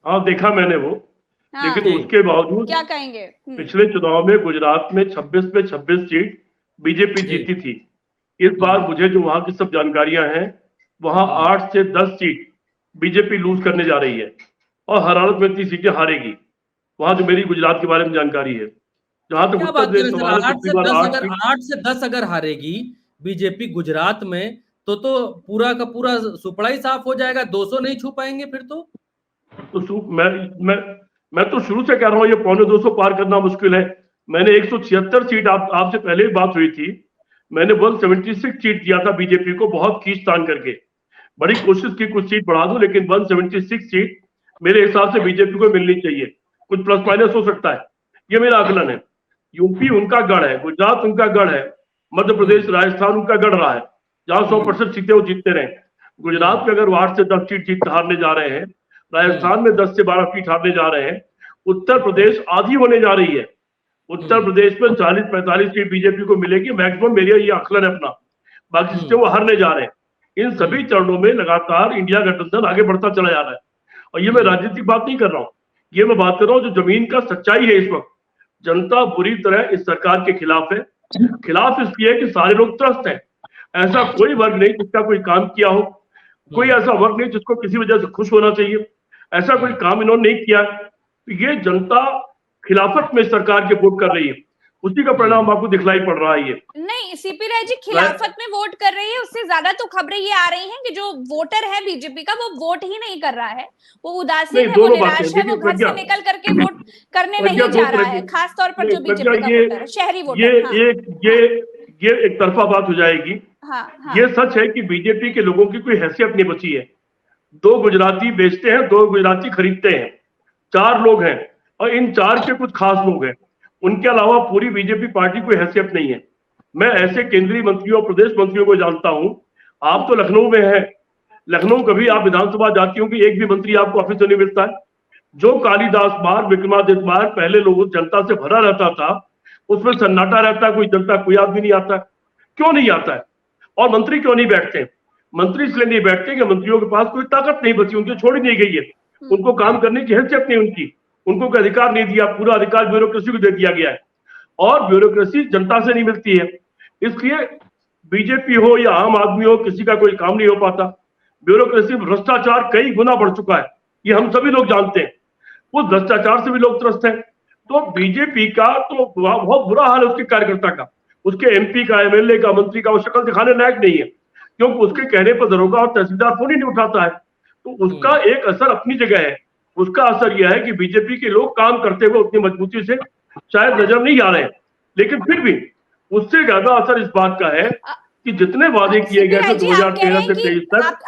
हाँ, देखा मैंने वो। लेकिन उसके बावजूद क्या कहेंगे? पिछले चुनाव में गुजरात में 26 में 26 सीट बीजेपी जीती थी। इस बार मुझे जो वहां की सब जानकारियां हैं, वहां 8 से 10 सीट बीजेपी लूज करने जा रही है और हर हालत में 30 सीटें हारेगी। वहां जो मेरी गुजरात के बारे में जानकारी है, जहां तक उत्तर प्रदेश सवाल है, 8 से 10 अगर हारेगी बीजेपी गुजरात में, तो पूरा का पूरा सुपड़ा ही साफ हो जाएगा, 200 नहीं छू पाएंगे फिर तो मैं तो शुरू से कह रहा हूँ, ये 250 पार करना मुश्किल है। मैंने 176 सीट, आपसे पहले भी बात हुई थी, मैंने 176 सीट दिया था बीजेपी को, बहुत खींचतान करके। बड़ी कोशिश की कुछ सीट बढ़ा दूं, लेकिन 176 सीट मेरे हिसाब से बीजेपी को मिलनी चाहिए। कुछ प्लस माइनस हो सकता है, ये मेरा आकलन है। यूपी उनका गढ़ है, गुजरात उनका गढ़ है, मध्य प्रदेश राजस्थान उनका गढ़ रहा है, जहां 100% सीटें वो जीतते रहे। गुजरात में अगर वो 8 से 10 सीट हारने जा रहे हैं, राजस्थान में 10 से 12 सीट हारने जा रहे हैं, उत्तर प्रदेश आधी होने जा रही है। उत्तर प्रदेश में 40-45 सीट बीजेपी को मिलेगी मैक्सिमम, मेरा ये आकलन है अपना। बाकी सीटें वो हारने जा रहे हैं। इन सभी चरणों में लगातार इंडिया गठबंधन आगे बढ़ता चला जा रहा है। और ये मैं राजनीतिक बात नहीं कर रहा हूँ, ये मैं बात कर रहा हूँ जो जमीन का सच्चाई है। इस वक्त जनता बुरी तरह इस सरकार के खिलाफ है। खिलाफ इसलिए कि सारे लोग त्रस्त हैं। ऐसा कोई वर्ग नहीं जिसका कोई काम किया हो, कोई ऐसा वर्ग नहीं जिसको किसी वजह से खुश होना चाहिए। ऐसा कोई काम इन्होंने नहीं किया। तो ये जनता खिलाफत में सरकार के वोट कर रही है, उसी का परिणाम आपको दिखलाई पड़ रहा है। ये नहीं, सीपी राय जी खिलाफत में वोट कर रही है, उससे ज्यादा तो खबरें ये आ रही हैं कि जो वोटर है बीजेपी का, वो वोट ही नहीं कर रहा है, वो उदासीन है, वो निराश है, वो घर से निकल करके वोट करने नहीं जा रहा है, खासतौर पर जो बीजेपी का वोटर है, शहरी वोटर। ये एक तरफा बात हो जाएगी। ये सच है कि बीजेपी के लोगों की कोई हैसियत नहीं बची है। 2 गुजराती बेचते हैं, 2 गुजराती खरीदते हैं, 4 लोग हैं, और इन 4 के कुछ खास लोग हैं। उनके अलावा पूरी बीजेपी पार्टी कोई हैसियत नहीं है। मैं ऐसे केंद्रीय मंत्रियों प्रदेश मंत्रियों को जानता हूं। आप तो लखनऊ में हैं, लखनऊ कभी आप विधानसभा जाती हो कि एक भी मंत्री आपको ऑफिस में नहीं मिलता है। जो कालिदास बाग, विक्रमादित्य बाग पहले लोगों जनता से भरा रहता था, उसमें सन्नाटा रहता है, कोई जनता कोई आदमी नहीं आता है। क्यों नहीं आता है? और मंत्री क्यों नहीं बैठते? मंत्री इसलिए नहीं बैठते कि मंत्रियों के पास कोई ताकत नहीं बची, उनकी छोड़ी नहीं गई है, उनको काम करने की हैसियत नहीं उनकी, उनको कोई अधिकार नहीं दिया, पूरा अधिकार ब्यूरोक्रेसी को दे दिया गया है और ब्यूरोक्रेसी जनता से नहीं मिलती है। इसलिए बीजेपी हो या आम आदमी हो, किसी का कोई काम नहीं हो पाता। ब्यूरोक्रेसी भ्रष्टाचार कई गुना बढ़ चुका है, ये हम सभी लोग जानते हैं। उस भ्रष्टाचार से भी लोग त्रस्त हैं। तो बीजेपी का तो बहुत बुरा हाल है उसके कार्यकर्ता का, उसके एमपी का, एमएलए का, मंत्री का, वो शक्ल दिखाने लायक नहीं है, क्योंकि उसके कहने पर दरोगा और तहसीलदार फोन ही नहीं उठाता है। तो उसका एक असर अपनी जगह है। उसका असर यह है कि बीजेपी के लोग काम करते हुए उतनी मजबूती से शायद नजर नहीं आ रहे हैं, लेकिन फिर भी उससे ज्यादा असर इस बात का है कि जितने वादे किए गए थे 2013 से 23 तक,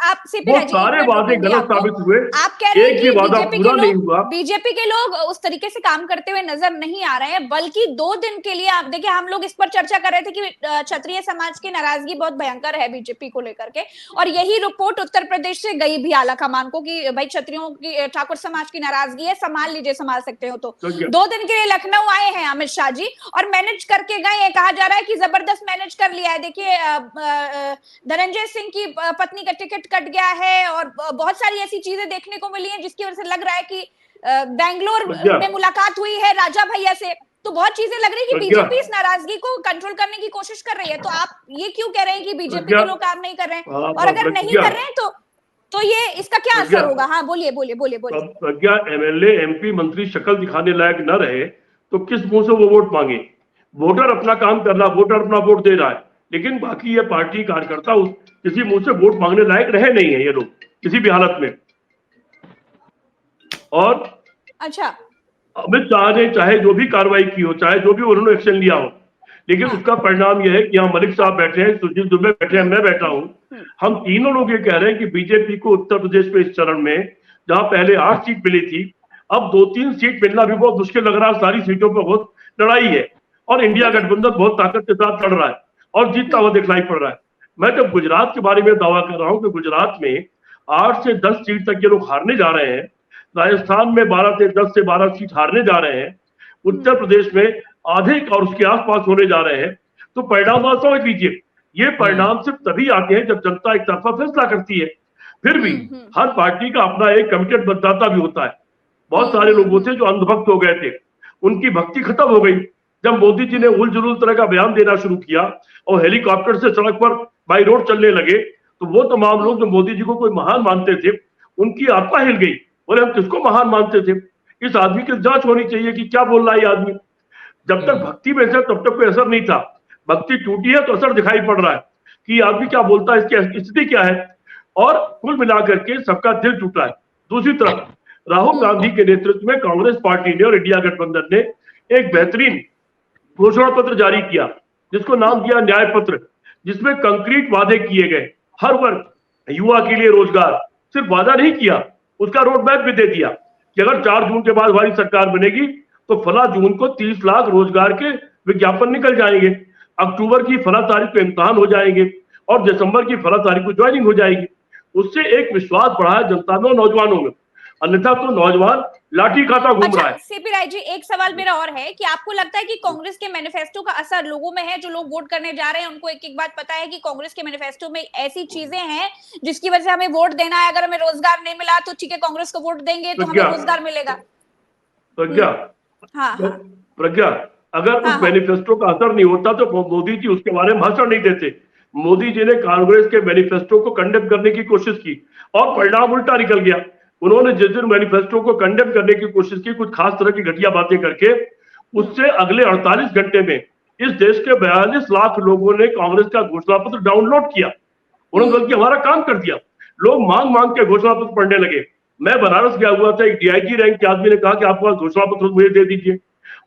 वो सारे वादे गलत साबित हुए। आप कह रहे हैं एक भी वादा पूरा नहीं हुआ। बीजेपी के लोग उस तरीके से काम करते हुए नजर नहीं आ रहे हैं, बल्कि 2 दिन के लिए आप देखिए, हम लोग इस पर चर्चा कर रहे थे कि क्षत्रिय समाज की नाराजगी बहुत भयंकर है बीजेपी को लेकर के, और यही रिपोर्ट उत्तर प्रदेश से गई भी आला कमान को कि भाई क्षत्रियों की, ठाकुर समाज की नाराजगी है, संभाल लीजिए, संभाल सकते हो। तो 2 दिन के लिए लखनऊ आए हैं अमित शाह जी और मैनेज करके गए। ये कहा जा रहा है कि जबरदस्त मैनेज कर लिया है। देखिए धनंजय सिंह की पत्नी का टिकट कट गया है और बहुत सारी ऐसी चीजें देखने को मिली हैं जिसकी वजह से लग रहा है कि बेंगलोर में मुलाकात हुई है राजा भैया से। तो बहुत चीजें लग रही है कि बीजेपी इस नाराजगी को कंट्रोल करने की कोशिश कर रही है। तो आप ये क्यों कह रहे हैं कि बीजेपी के लोग काम नहीं कर रहे हैं? और अगर नहीं कर रहे हैं तो ये इसका क्या असर होगा? हाँ बोलिए बोलिए बोलिए बोलिए। प्रज्ञा, एमएलए एमपी मंत्री शक्ल दिखाने लायक न रहे तो किस मुंह से वो वोट मांगे? वोटर अपना काम कर रहा, वोटर अपना वोट दे रहा है, लेकिन बाकी ये पार्टी कार्यकर्ता किसी मुंह से वोट मांगने लायक रहे नहीं है ये लोग किसी भी हालत में। और अच्छा, अमित शाह ने चाहे जो भी कार्रवाई की हो, चाहे जो भी उन्होंने एक्शन लिया हो, लेकिन उसका परिणाम यह है कि यहाँ मलिक साहब बैठे हैं, सुशील दुबे बैठे हैं, मैं बैठा हूं, हम तीनों लोग ये कह रहे हैं कि बीजेपी को उत्तर प्रदेश में इस चरण में जहां पहले 8 सीट मिली थी, अब 2-3 सीट मिलना भी बहुत मुश्किल लग रहा है। सारी सीटों पर बहुत लड़ाई है और इंडिया गठबंधन बहुत ताकत के साथ लड़ रहा है और जीतता हुआ दिखलाई पड़ रहा है। मैं जब गुजरात के बारे में दावा कर रहा हूं कि गुजरात में 8 से 10 सीट तक ये लोग हारने जा रहे हैं, राजस्थान में 10 से 12 सीट हारने जा रहे हैं, उत्तर प्रदेश में आधे और उसके आसपास होने जा रहे हैं, तो परिणाम आप समझ लीजिए। ये परिणाम सिर्फ तभी आते हैं जब जनता एक तरफा फैसला करती है। फिर भी हर पार्टी का अपना एक कमिटेड मतदाता भी होता है। बहुत सारे लोग थे जो अंधभक्त हो गए थे, उनकी भक्ति खत्म हो गई जब मोदी जी ने उल जुलूल तरह का बयान देना शुरू किया और हेलीकॉप्टर से सड़क पर बाई रोड चलने लगे, तो वो तमाम लोग जो मोदी जी को कोई महान मानते थे, उनकी आत्मा हिल गई। बोले हम किसको महान मानते थे? इस आदमी की जांच होनी चाहिए कि क्या बोल रहा है ये आदमी। जब तक भक्ति में था तब तक कोई असर नहीं था, भक्ति टूटी है तो असर दिखाई पड़ रहा है कि आदमी क्या बोलता है, इसकी स्थिति क्या है, और कुल मिलाकर के सबका दिल टूटा है। दूसरी तरफ राहुल गांधी के नेतृत्व में कांग्रेस पार्टी ने और इंडिया गठबंधन ने एक बेहतरीन घोषणा पत्र जारी किया जिसको नाम दिया न्याय पत्र, जिसमें कंक्रीट वादे किए गए। हर वर्ग, युवा के लिए रोजगार, सिर्फ वादा नहीं किया, उसका रोड मैप भी दे दिया कि अगर 4 जून के बाद हमारी सरकार बनेगी तो फला जून को 30 लाख रोजगार के विज्ञापन निकल जाएंगे, अक्टूबर की फला तारीख को इम्तिहान हो जाएंगे और दिसंबर की फला तारीख को ज्वाइनिंग हो जाएगी। उससे एक विश्वास बढ़ा है जनता में और नौजवानों में, अन्यथा तो नौजवान लाठी खाता घूम रहा है। सीपी राय जी, एक सवाल मेरा और है कि आपको लगता है कि कांग्रेस के मैनिफेस्टो का असर लोगों में है? जो लोग वोट करने जा रहे हैं उनको एक एक बात पता है कि कांग्रेस के मैनिफेस्टो में ऐसी चीजें हैं जिसकी वजह से हमें वोट देना है, अगर हमें रोजगार नहीं मिला तो ठीक है कांग्रेस को वोट देंगे तो हमें रोजगार मिलेगा। प्रज्ञा, प्रज्ञा, अगर उस मैनिफेस्टो का असर नहीं होता तो मोदी जी उसके बारे में भाषण नहीं देते। मोदी जी ने कांग्रेस के मैनिफेस्टो को कंडेम करने की कोशिश की और परिणाम उल्टा निकल गया। उन्होंने जिस दिन मैनिफेस्टो को कंडेम करने की कोशिश की, कुछ खास तरह की घटिया बातें करके, उससे अगले 48 घंटे में इस देश के 42 लाख लोगों ने कांग्रेस का घोषणा पत्र डाउनलोड किया। उन्होंने बल्कि हमारा काम कर दिया। लोग मांग मांग के घोषणा पत्र पढ़ने लगे। मैं बनारस गया हुआ था, एक डीआईजी रैंक के आदमी ने कहा कि आपको घोषणा पत्र मुझे दे दीजिए,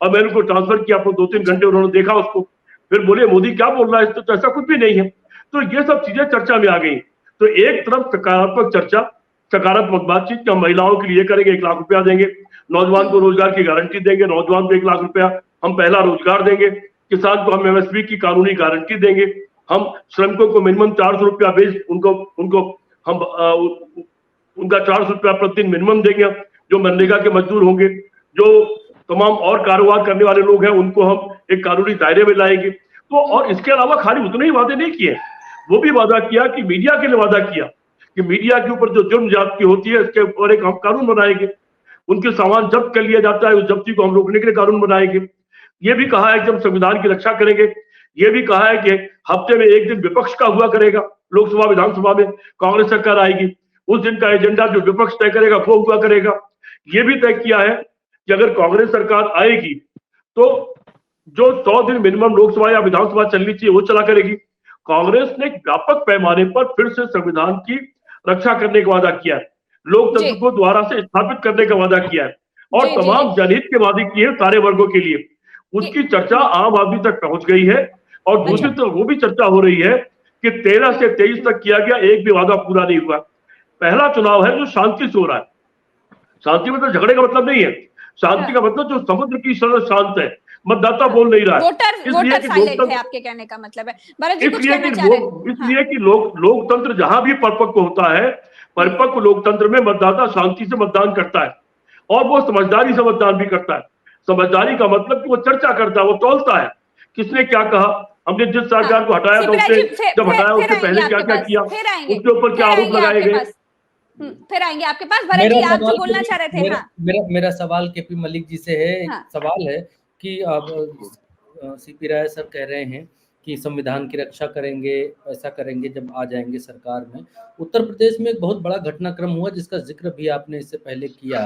और मैंने उनको ट्रांसफर किया। आपको 2-3 घंटे उन्होंने देखा उसको, फिर बोले मोदी क्या बोल रहा है, तो ऐसा कुछ भी नहीं है। तो ये सब चीजें चर्चा में आ गई। तो एक तरफ सकारात्मक चर्चा, सकारात्मक बातचीत कि हम महिलाओं के लिए करेंगे, 1 लाख रुपया देंगे, नौजवान को रोजगार की गारंटी देंगे, नौजवान को 1 लाख रुपया हम पहला रोजगार देंगे, किसान को हम एमएसपी की कानूनी गारंटी देंगे, हम श्रमिकों को मिनिमम 400 रुपया बेच उनको हम उनका 400 रुपया प्रतिदिन मिनिमम देंगे, जो मनरेगा के मजदूर होंगे, जो तमाम और कारोबार करने वाले लोग हैं उनको हम एक कानूनी दायरे में लाएंगे। तो और इसके अलावा खाली उतने ही वादे नहीं किए, वो भी वादा किया कि मीडिया के लिए वादा किया कि मीडिया के ऊपर जो जुर्म ज्यादती होती है इसके ऊपर एक हम कानून बनाएंगे, उनके सामान जब्त कर लिया जाता है उस जब्ती को हम रोकने के लिए कानून बनाएंगे। ये भी कहा है कि हम संविधान की रक्षा करेंगे, ये भी कहा है कि हफ्ते में एक दिन विपक्ष का हुआ करेगा, लोकसभा विधानसभा में कांग्रेस सरकार आएगी उस दिन का एजेंडा जो विपक्ष तय करेगा वो हुआ करेगा। ये भी तय किया है कि अगर कांग्रेस सरकार आएगी तो जो 100 दिन मिनिमम लोकसभा या विधानसभा चलनी चाहिए वो चला करेगी। कांग्रेस ने व्यापक पैमाने पर फिर से संविधान की रक्षा करने का वादा किया है, लोकतंत्र को दोबारा से स्थापित करने का वादा किया है और तमाम जनहित के वादे किए हैं सारे वर्गों के लिए। उसकी चर्चा आम आदमी तक पहुंच गई है और दूसरी तरफ वो भी चर्चा हो रही है कि 13 से 23 तक किया गया एक भी वादा पूरा नहीं हुआ। पहला चुनाव है जो शांति से हो रहा है, शांति मतलब झगड़े का मतलब नहीं है, शांति का मतलब जो समुद्र की तरह शांत है, मतदाता बोल नहीं रहा है, वोटर साइलेंट है, आपके कहने का मतलब है। इसलिए कि लोकतंत्र जहां भी परिपक्व होता है, परिपक्व लोकतंत्र में मतदाता शांति से मतदान करता है और वो समझदारी से मतदान भी करता है। समझदारी का मतलब कि वो चर्चा करता है, वो तौलता है किसने क्या कहा, हमने जिस सरकार को हटाया था उससे जब हटाया उससे पहले क्या क्या किया, उसके ऊपर क्या आरोप लगाए गए। फिर आएंगे आपके पास। भरत जी, आप जो बोलना चाह रहे थे। मेरा सवाल केपी मलिक जी से है। सवाल है कि अब सीपी राय सर कह रहे हैं कि संविधान की रक्षा करेंगे, ऐसा करेंगे जब आ जाएंगे सरकार में। उत्तर प्रदेश में एक बहुत बड़ा घटनाक्रम हुआ जिसका जिक्र भी आपने इससे पहले किया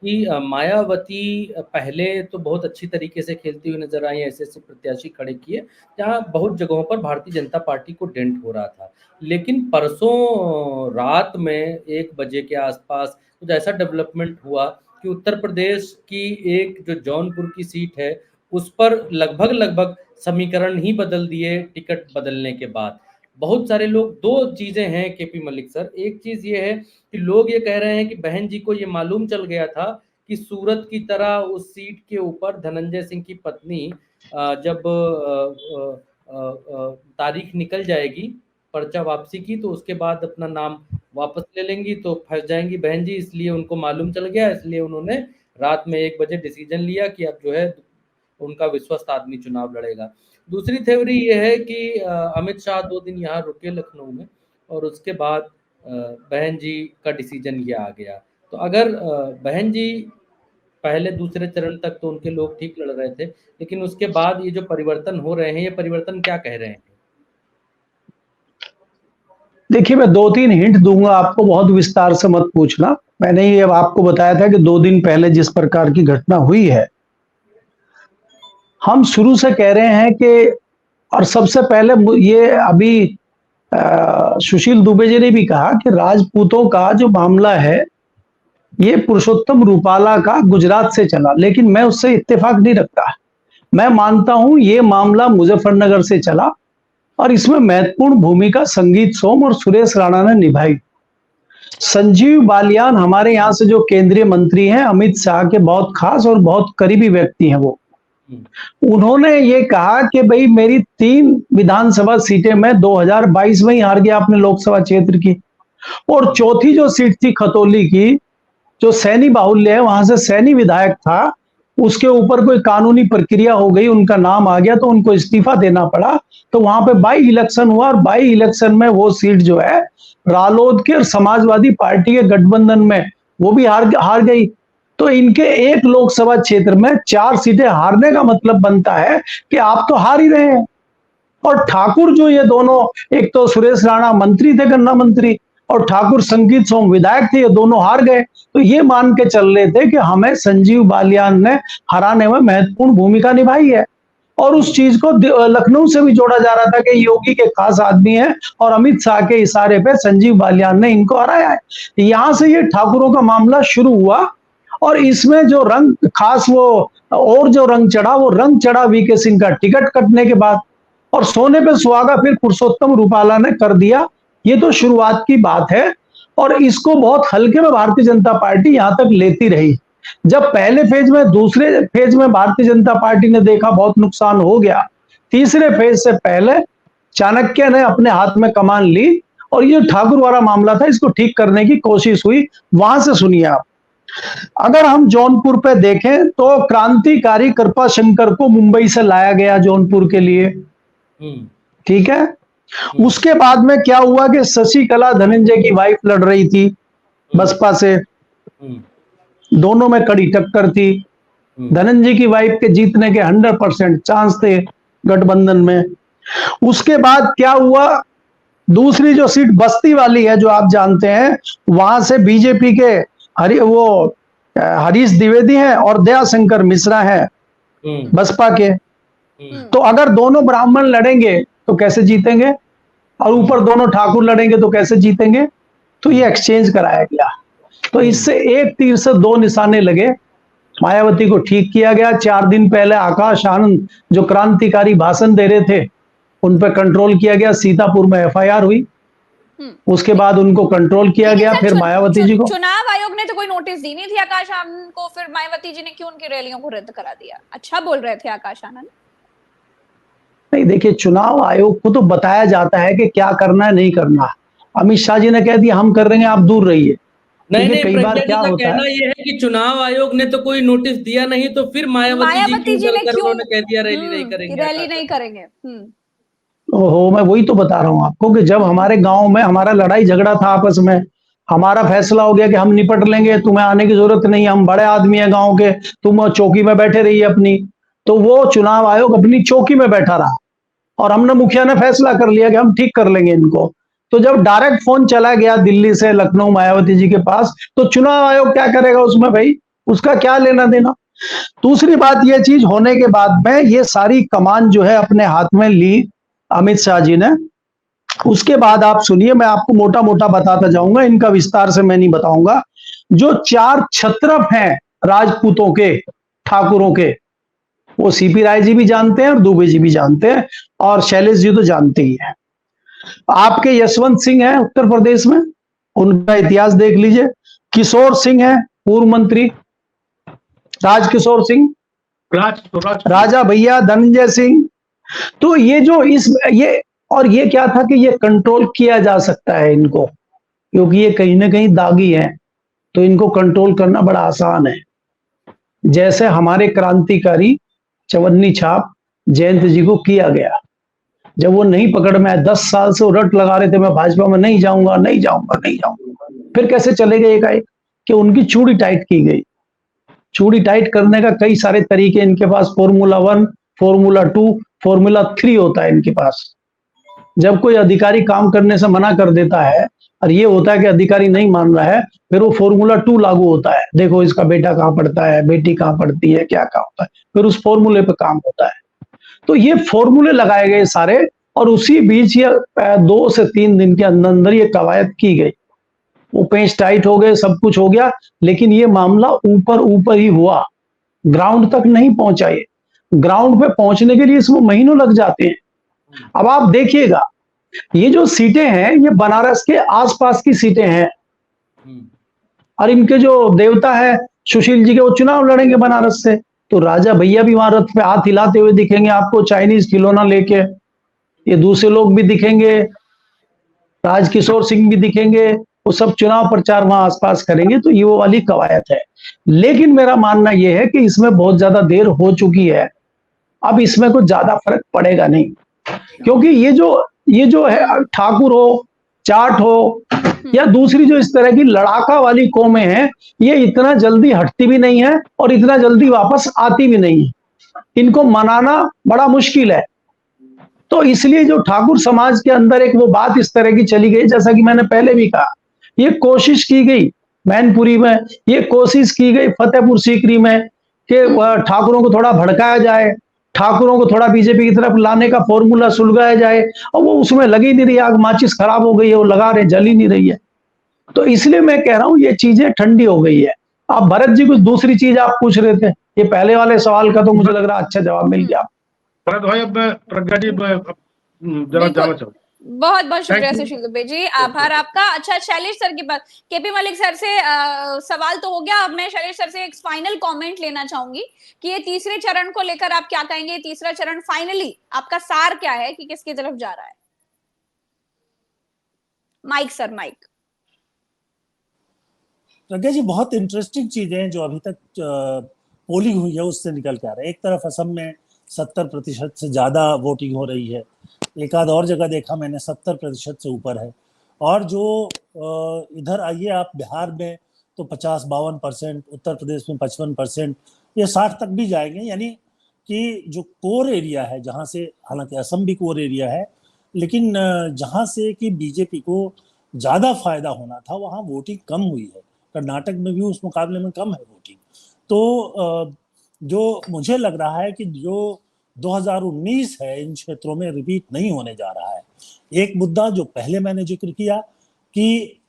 कि मायावती पहले तो बहुत अच्छी तरीके से खेलती हुई नजर आई, ऐसे प्रत्याशी खड़े किए जहां बहुत जगहों पर भारतीय जनता पार्टी को डेंट हो रहा था। लेकिन परसों रात में 1 बजे के आसपास कुछ ऐसा डेवलपमेंट हुआ कि उत्तर प्रदेश की एक जो जौनपुर की सीट है उस पर लगभग समीकरण ही बदल दिए टिकट बदलने के बाद। बहुत सारे लोग, 2 चीजें हैं केपी मलिक सर। एक चीज ये है कि लोग ये कह रहे हैं कि बहन जी को ये मालूम चल गया था कि सूरत की तरह उस सीट के ऊपर धनंजय सिंह की पत्नी जब तारीख निकल जाएगी पर्चा वापसी की तो उसके बाद अपना नाम वापस ले लेंगी तो फंस जाएंगी बहन जी, इसलिए उनको मालूम चल गया, इसलिए उन्होंने रात में 1 बजे डिसीजन लिया कि अब जो है उनका विश्वस्त आदमी चुनाव लड़ेगा। दूसरी थ्योरी ये है कि अमित शाह 2 दिन यहाँ रुके लखनऊ में और उसके बाद बहन जी का डिसीजन ये आ गया। तो अगर बहन जी पहले दूसरे चरण तक तो उनके लोग ठीक लड़ रहे थे, लेकिन उसके बाद ये जो परिवर्तन हो रहे हैं, ये परिवर्तन क्या कह रहे हैं? देखिए, मैं 2-3 हिंट दूंगा आपको, बहुत विस्तार से मत पूछना। मैंने ये आपको बताया था कि 2 दिन पहले जिस प्रकार की घटना हुई है, हम शुरू से कह रहे हैं कि, और सबसे पहले ये अभी सुशील दुबे जी ने भी कहा कि राजपूतों का जो मामला है ये पुरुषोत्तम रूपाला का गुजरात से चला, लेकिन मैं उससे इत्तेफाक नहीं रखता। मैं मानता हूं ये मामला मुजफ्फरनगर से चला और इसमें महत्वपूर्ण भूमिका संगीत सोम और सुरेश राणा ने निभाई। संजीव बालियान हमारे यहाँ से जो केंद्रीय मंत्री हैं, अमित शाह के बहुत खास और बहुत करीबी व्यक्ति हैं, वो उन्होंने ये कहा कि भाई मेरी 3 विधानसभा सीटें मैं 2022 में ही हार गया अपने लोकसभा क्षेत्र की, और चौथी जो सीट थी खतौली की, जो सैनी बाहुल्य है, वहां से सैनी विधायक था, उसके ऊपर कोई कानूनी प्रक्रिया हो गई, उनका नाम आ गया तो उनको इस्तीफा देना पड़ा। तो वहां पे बाई इलेक्शन हुआ और बाई इलेक्शन में वो सीट जो है रालोद के और समाजवादी पार्टी के गठबंधन में वो भी हार गई। तो इनके एक लोकसभा क्षेत्र में 4 सीटें हारने का मतलब बनता है कि आप तो हार ही रहे हैं। और ठाकुर जो ये दोनों, एक तो सुरेश राणा मंत्री थे, गन्ना मंत्री, और ठाकुर संगीत सोम विधायक थे, ये दोनों हार गए। तो ये मान के चल रहे थे कि हमें संजीव बालियान ने हराने में महत्वपूर्ण भूमिका निभाई है, और उस चीज को लखनऊ से भी जोड़ा जा रहा था कि योगी के खास आदमी है और अमित शाह के इशारे पे संजीव बालियान ने इनको हराया है। यहां से ये ठाकुरों का मामला शुरू हुआ और इसमें जो रंग खास वो और जो रंग चढ़ा, वो रंग चढ़ा वीके सिंह का टिकट कटने के बाद, और सोने पे सुहागा फिर पुरुषोत्तम रूपाला ने कर दिया। ये तो शुरुआत की बात है और इसको बहुत हल्के में भारतीय जनता पार्टी यहां तक लेती रही। जब पहले फेज में, दूसरे फेज में भारतीय जनता पार्टी ने देखा बहुत नुकसान हो गया, तीसरे फेज से पहले चाणक्य ने अपने हाथ में कमान ली और ये ठाकुर वाला मामला था, इसको ठीक करने की कोशिश हुई। वहां से सुनिए आप, अगर हम जौनपुर पे देखें तो क्रांतिकारी कृपाशंकर को मुंबई से लाया गया जौनपुर के लिए, ठीक है। उसके बाद में क्या हुआ कि शशिकला धनंजय की वाइफ लड़ रही थी बसपा से, दोनों में कड़ी टक्कर थी। धनंजय की वाइफ के जीतने के 100% चांस थे गठबंधन में। उसके बाद क्या हुआ, दूसरी जो सीट बस्ती वाली है जो आप जानते हैं, वहां से बीजेपी के हरीश द्विवेदी हैं और दयाशंकर मिश्रा हैं बसपा के। तो अगर दोनों ब्राह्मण लड़ेंगे तो कैसे जीतेंगे, और ऊपर दोनों ठाकुर लड़ेंगे तो कैसे जीतेंगे। तो ये एक्सचेंज कराया गया। तो इससे एक तीर से दो निशाने लगे। मायावती को ठीक किया गया। 4 दिन पहले आकाश आनंद जो क्रांतिकारी भाषण दे रहे थे उन पर कंट्रोल किया गया, सीतापुर में एफआईआर हुई, उसके बाद उनको कंट्रोल किया गया। फिर मायावती जी को चुनाव आयोग ने तो कोई नोटिस दी नहीं थी आकाश आनंद को, फिर मायावती जी ने क्यों उनकी रैलियों को रद्द करा दिया? अच्छा बोल रहे थे आकाश आनंद। नहीं, देखिए, चुनाव आयोग को तो बताया जाता है कि क्या करना है नहीं करना। अमित शाह जी ने कह दिया हम कर रहे हैं, आप दूर रहिए। नहीं, कई बार क्या होता कहना ये है कि चुनाव आयोग ने तो कोई नोटिस दिया नहीं, तो फिर मायावती जी ने क्यों कह दिया रैली नहीं करेंगे, रैली नहीं करेंगे। ओहो, मैं वही तो बता रहा हूं आपको कि जब हमारे गांव में हमारा लड़ाई झगड़ा था आपस में, हमारा फैसला हो गया कि हम निपट लेंगे, तुम्हें आने की जरूरत नहीं, हम बड़े आदमी हैं गांव के, तुम चौकी में बैठे रहिए अपनी। तो वो चुनाव आयोग अपनी चौकी में बैठा रहा और हमने मुखिया ने फैसला कर लिया कि हम ठीक कर लेंगे इनको। तो जब डायरेक्ट फोन चला गया दिल्ली से लखनऊ मायावती जी के पास, तो चुनाव आयोग क्या करेगा उसमें भाई, उसका क्या लेना देना। दूसरी बात, ये चीज होने के बाद में ये सारी कमान जो है अपने हाथ में ली अमित शाह जी ने। उसके बाद आप सुनिए, मैं आपको मोटा मोटा बताता जाऊंगा, इनका विस्तार से मैं नहीं बताऊंगा। जो 4 क्षत्रप हैं राजपूतों के, ठाकुरों के, वो सीपी राय जी भी जानते हैं और दुबे जी भी जानते हैं और शैलेश जी तो जानते ही हैं। आपके यशवंत सिंह हैं उत्तर प्रदेश में, उनका इतिहास देख लीजिए। किशोर सिंह है पूर्व मंत्री, राजकिशोर सिंह, राजा भैया, धनंजय सिंह। तो ये जो ये क्या था कि ये कंट्रोल किया जा सकता है इनको, क्योंकि ये कहीं ना कहीं दागी है, तो इनको कंट्रोल करना बड़ा आसान है। जैसे हमारे क्रांतिकारी चवन्नी छाप जयंत जी को किया गया, जब वो नहीं पकड़ में आए, 10 साल से वो रट लगा रहे थे मैं भाजपा में नहीं जाऊंगा नहीं जाऊंगा नहीं जाऊंगा, फिर कैसे चले गए एकाएक कि उनकी चूड़ी टाइट की गई। चूड़ी टाइट करने का कई सारे तरीके इनके पास, फॉर्मूला 1, फॉर्मूला 2, फॉर्मूला 3 होता है इनके पास। जब कोई अधिकारी काम करने से मना कर देता है और ये होता है कि अधिकारी नहीं मान रहा है, फिर वो फॉर्मूला 2 लागू होता है, देखो इसका बेटा कहाँ पढ़ता है, बेटी कहाँ पढ़ती है, क्या क्या होता है, फिर उस फॉर्मूले पे काम होता है। तो ये फॉर्मूले लगाए गए सारे, और उसी बीच ये 2 से 3 दिन के अंदर अंदर ये कवायद की गई। वो पेंच टाइट हो गए, सब कुछ हो गया, लेकिन ये मामला ऊपर ही हुआ, ग्राउंड तक नहीं पहुंचा। ये ग्राउंड पे पहुंचने के लिए इसमें महीनों लग जाते हैं। अब आप देखिएगा, ये जो सीटें हैं ये बनारस के आसपास की सीटें हैं, और इनके जो देवता है सुशील जी के, वो चुनाव लड़ेंगे बनारस से। तो राजा भैया भी वहां रथ पे हाथ हिलाते हुए दिखेंगे आपको, चाइनीज खिलौना लेके। ये दूसरे लोग भी दिखेंगे, राजकिशोर सिंह भी दिखेंगे, वो सब चुनाव प्रचार वहां आसपास करेंगे। तो ये वो वाली कवायद है। लेकिन मेरा मानना यह है कि इसमें बहुत ज्यादा देर हो चुकी है, अब इसमें कुछ ज्यादा फर्क पड़ेगा नहीं, क्योंकि ये जो है ठाकुर हो, जाट हो, या दूसरी जो इस तरह की लड़ाका वाली कौमें हैं, ये इतना जल्दी हटती भी नहीं है और इतना जल्दी वापस आती भी नहीं है। इनको मनाना बड़ा मुश्किल है। तो इसलिए जो ठाकुर समाज के अंदर एक वो बात इस तरह की चली गई, जैसा कि मैंने पहले भी कहा, ये कोशिश की गई मैनपुरी में, ये कोशिश की गई फतेहपुर सीकरी में कि ठाकुरों को थोड़ा भड़काया जाए, ठाकुरों को थोड़ा बीजेपी की तरफ लाने का फॉर्मूला सुलझाया जाए, और वो उसमें लगी नहीं रही आग, माचिस खराब हो गई है, वो लगा रहे, जली नहीं रही है। तो इसलिए मैं कह रहा हूं ये चीजें ठंडी हो गई है। अब भरत जी कुछ दूसरी चीज आप पूछ रहे थे, ये पहले वाले सवाल का तो मुझे लग रहा अच्छा जवाब मिल गया। भरत भाई, अब मैं प्रज्ञा जी जरा जाना चाहूँ। बहुत बहुत शुक्रिया Thank you. सुशील दुबे जी, आभार आपका। अच्छा, शैलेश सर के पास, केपी मलिक सर से सवाल तो हो गया, अब मैं शैलेश सर से एक फाइनल कमेंट लेना चाहूंगी कि ये तीसरे चरण को लेकर आप क्या कहेंगे? तीसरा चरण फाइनली आपका सार क्या है कि किसकी तरफ जा रहा है? Mike sir, mike. Pragya ji, बहुत इंटरेस्टिंग चीजें हैं जो अभी तक पोलिंग हुई है उससे निकल के आ रहा है। एक तरफ असम में 70% से ज्यादा वोटिंग हो रही है, एक आध और जगह देखा मैंने 70% से ऊपर है। और जो इधर आइए आप बिहार में तो 50-52%, उत्तर प्रदेश में 55%, ये 60 तक भी जाएंगे। यानी कि जो कोर एरिया है जहाँ से, हालांकि असम भी कोर एरिया है, लेकिन जहाँ से कि बीजेपी को ज्यादा फायदा होना था वहाँ वोटिंग कम हुई है। कर्नाटक में भी उस मुकाबले में कम है वोटिंग। तो जो मुझे लग रहा है कि जो 2019 है इन क्षेत्रों में रिपीट नहीं होने जा रहा है। एक मुद्दा जो पहले मैंने जिक्र किया कि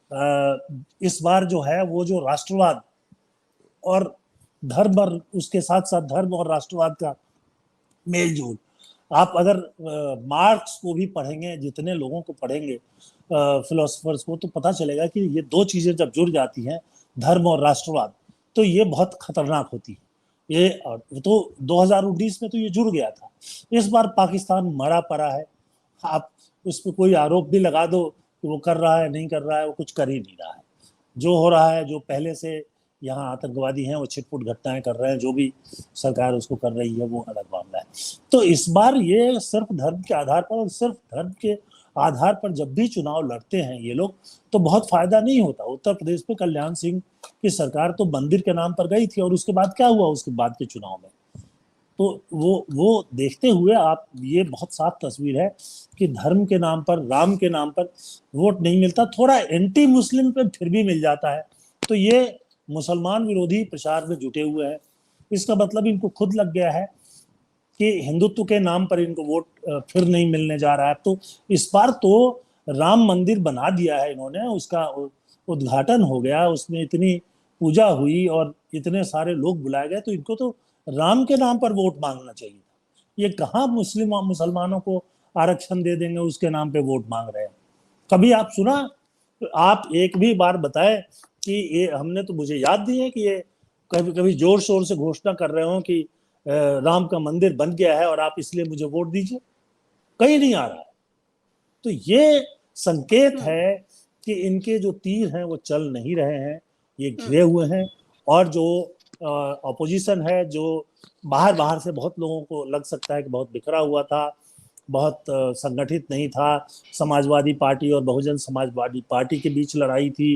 इस बार जो है वो जो राष्ट्रवाद और धर्म, और उसके साथ साथ धर्म और राष्ट्रवाद का मेल जोल, आप अगर मार्क्स को भी पढ़ेंगे, जितने लोगों को पढ़ेंगे फिलोसफर्स को, तो पता चलेगा कि ये दो चीजें जब जुड़ जाती हैं, धर्म और राष्ट्रवाद, तो ये बहुत खतरनाक होती है। ये तो 2019 में तो ये जुड़ गया था। इस बार पाकिस्तान मरा पड़ा है, आप उस पर कोई आरोप भी लगा दो कि वो कर रहा है, नहीं कर रहा है, वो कुछ कर ही नहीं रहा है। जो हो रहा है, जो पहले से यहाँ आतंकवादी हैं वो छिटपुट घटनाएं कर रहे हैं, जो भी सरकार उसको कर रही है वो अलग मामला है। तो इस बार ये सिर्फ धर्म के आधार पर, और सिर्फ धर्म के आधार पर जब भी चुनाव लड़ते हैं ये लोग, तो बहुत फायदा नहीं होता। उत्तर प्रदेश में कल्याण सिंह की सरकार तो मंदिर के नाम पर गई थी, और उसके बाद क्या हुआ उसके बाद के चुनाव में? तो वो देखते हुए आप, ये बहुत साफ तस्वीर है कि धर्म के नाम पर, राम के नाम पर वोट नहीं मिलता। थोड़ा एंटी मुस्लिम पे फिर भी मिल जाता है। तो ये मुसलमान विरोधी प्रचार में जुटे हुए हैं। इसका मतलब इनको खुद लग गया है कि हिंदुत्व के नाम पर इनको वोट फिर नहीं मिलने जा रहा है। तो इस बार तो राम मंदिर बना दिया है इन्होंने, उसका उद्घाटन हो गया, उसमें इतनी पूजा हुई और इतने सारे लोग बुलाए गए, तो इनको तो राम के नाम पर वोट मांगना चाहिए था। ये कहाँ मुसलमानों को आरक्षण दे देंगे उसके नाम पे वोट मांग रहे हैं? कभी आप सुना? आप एक भी बार बताए कि ये, हमने तो, मुझे याद नहीं है कि ये कभी कभी जोर शोर से घोषणा कर रहे हो कि राम का मंदिर बन गया है और आप इसलिए मुझे वोट दीजिए। कहीं नहीं आ रहा है। तो ये संकेत है कि इनके जो तीर हैं वो चल नहीं रहे हैं, ये घिरे हुए हैं। और जो ऑपोजिशन है, जो बाहर से बहुत लोगों को लग सकता है कि बहुत बिखरा हुआ था, बहुत संगठित नहीं था। समाजवादी पार्टी और बहुजन समाजवादी पार्टी के बीच लड़ाई थी।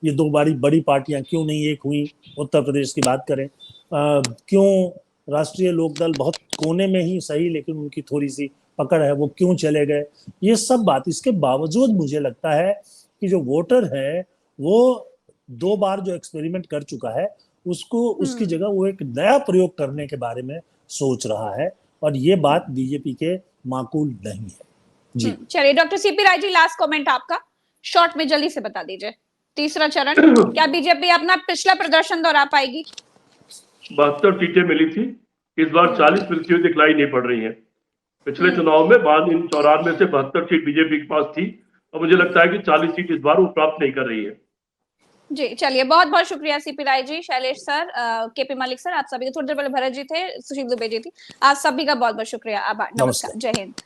ये दो बड़ी पार्टियां क्यों नहीं एक हुई? उत्तर प्रदेश की बात करें, क्यों राष्ट्रीय लोकदल बहुत कोने में ही सही, लेकिन उनकी थोड़ी सी पकड़ है, वो क्यों चले गए? ये सब बात, इसके बावजूद मुझे लगता है कि जो वोटर है वो 2 बार जो एक्सपेरिमेंट कर चुका है, उसको, उसकी जगह वो एक नया प्रयोग करने के बारे में सोच रहा है, और ये बात बीजेपी के माकूल नहीं है। जी चलिए, डॉक्टर सीपी राय जी, लास्ट कमेंट आपका, शॉर्ट में जल्दी से बता दीजिए। तीसरा चरण, क्या बीजेपी अपना पिछला प्रदर्शन दोहरा पाएगी? 72 सीटें मिली थी, इस बार 40 मिलती हुई दिखलाई नहीं पड़ रही है। पिछले चुनाव में बाद इन 94 से 72 सीट बीजेपी के पास थी, और मुझे लगता है कि 40 सीट इस बार वो प्राप्त नहीं कर रही है। जी, चलिए, बहुत बहुत शुक्रिया CP Rai ji, Shailesh sir, KP Malik sir, आप सभी का। थोड़ी देर पहले भरत जी थे, सुशील दुबे जी थी, आप सभी का बहुत बहुत शुक्रिया, आभार, नमस्कार, जय हिंद।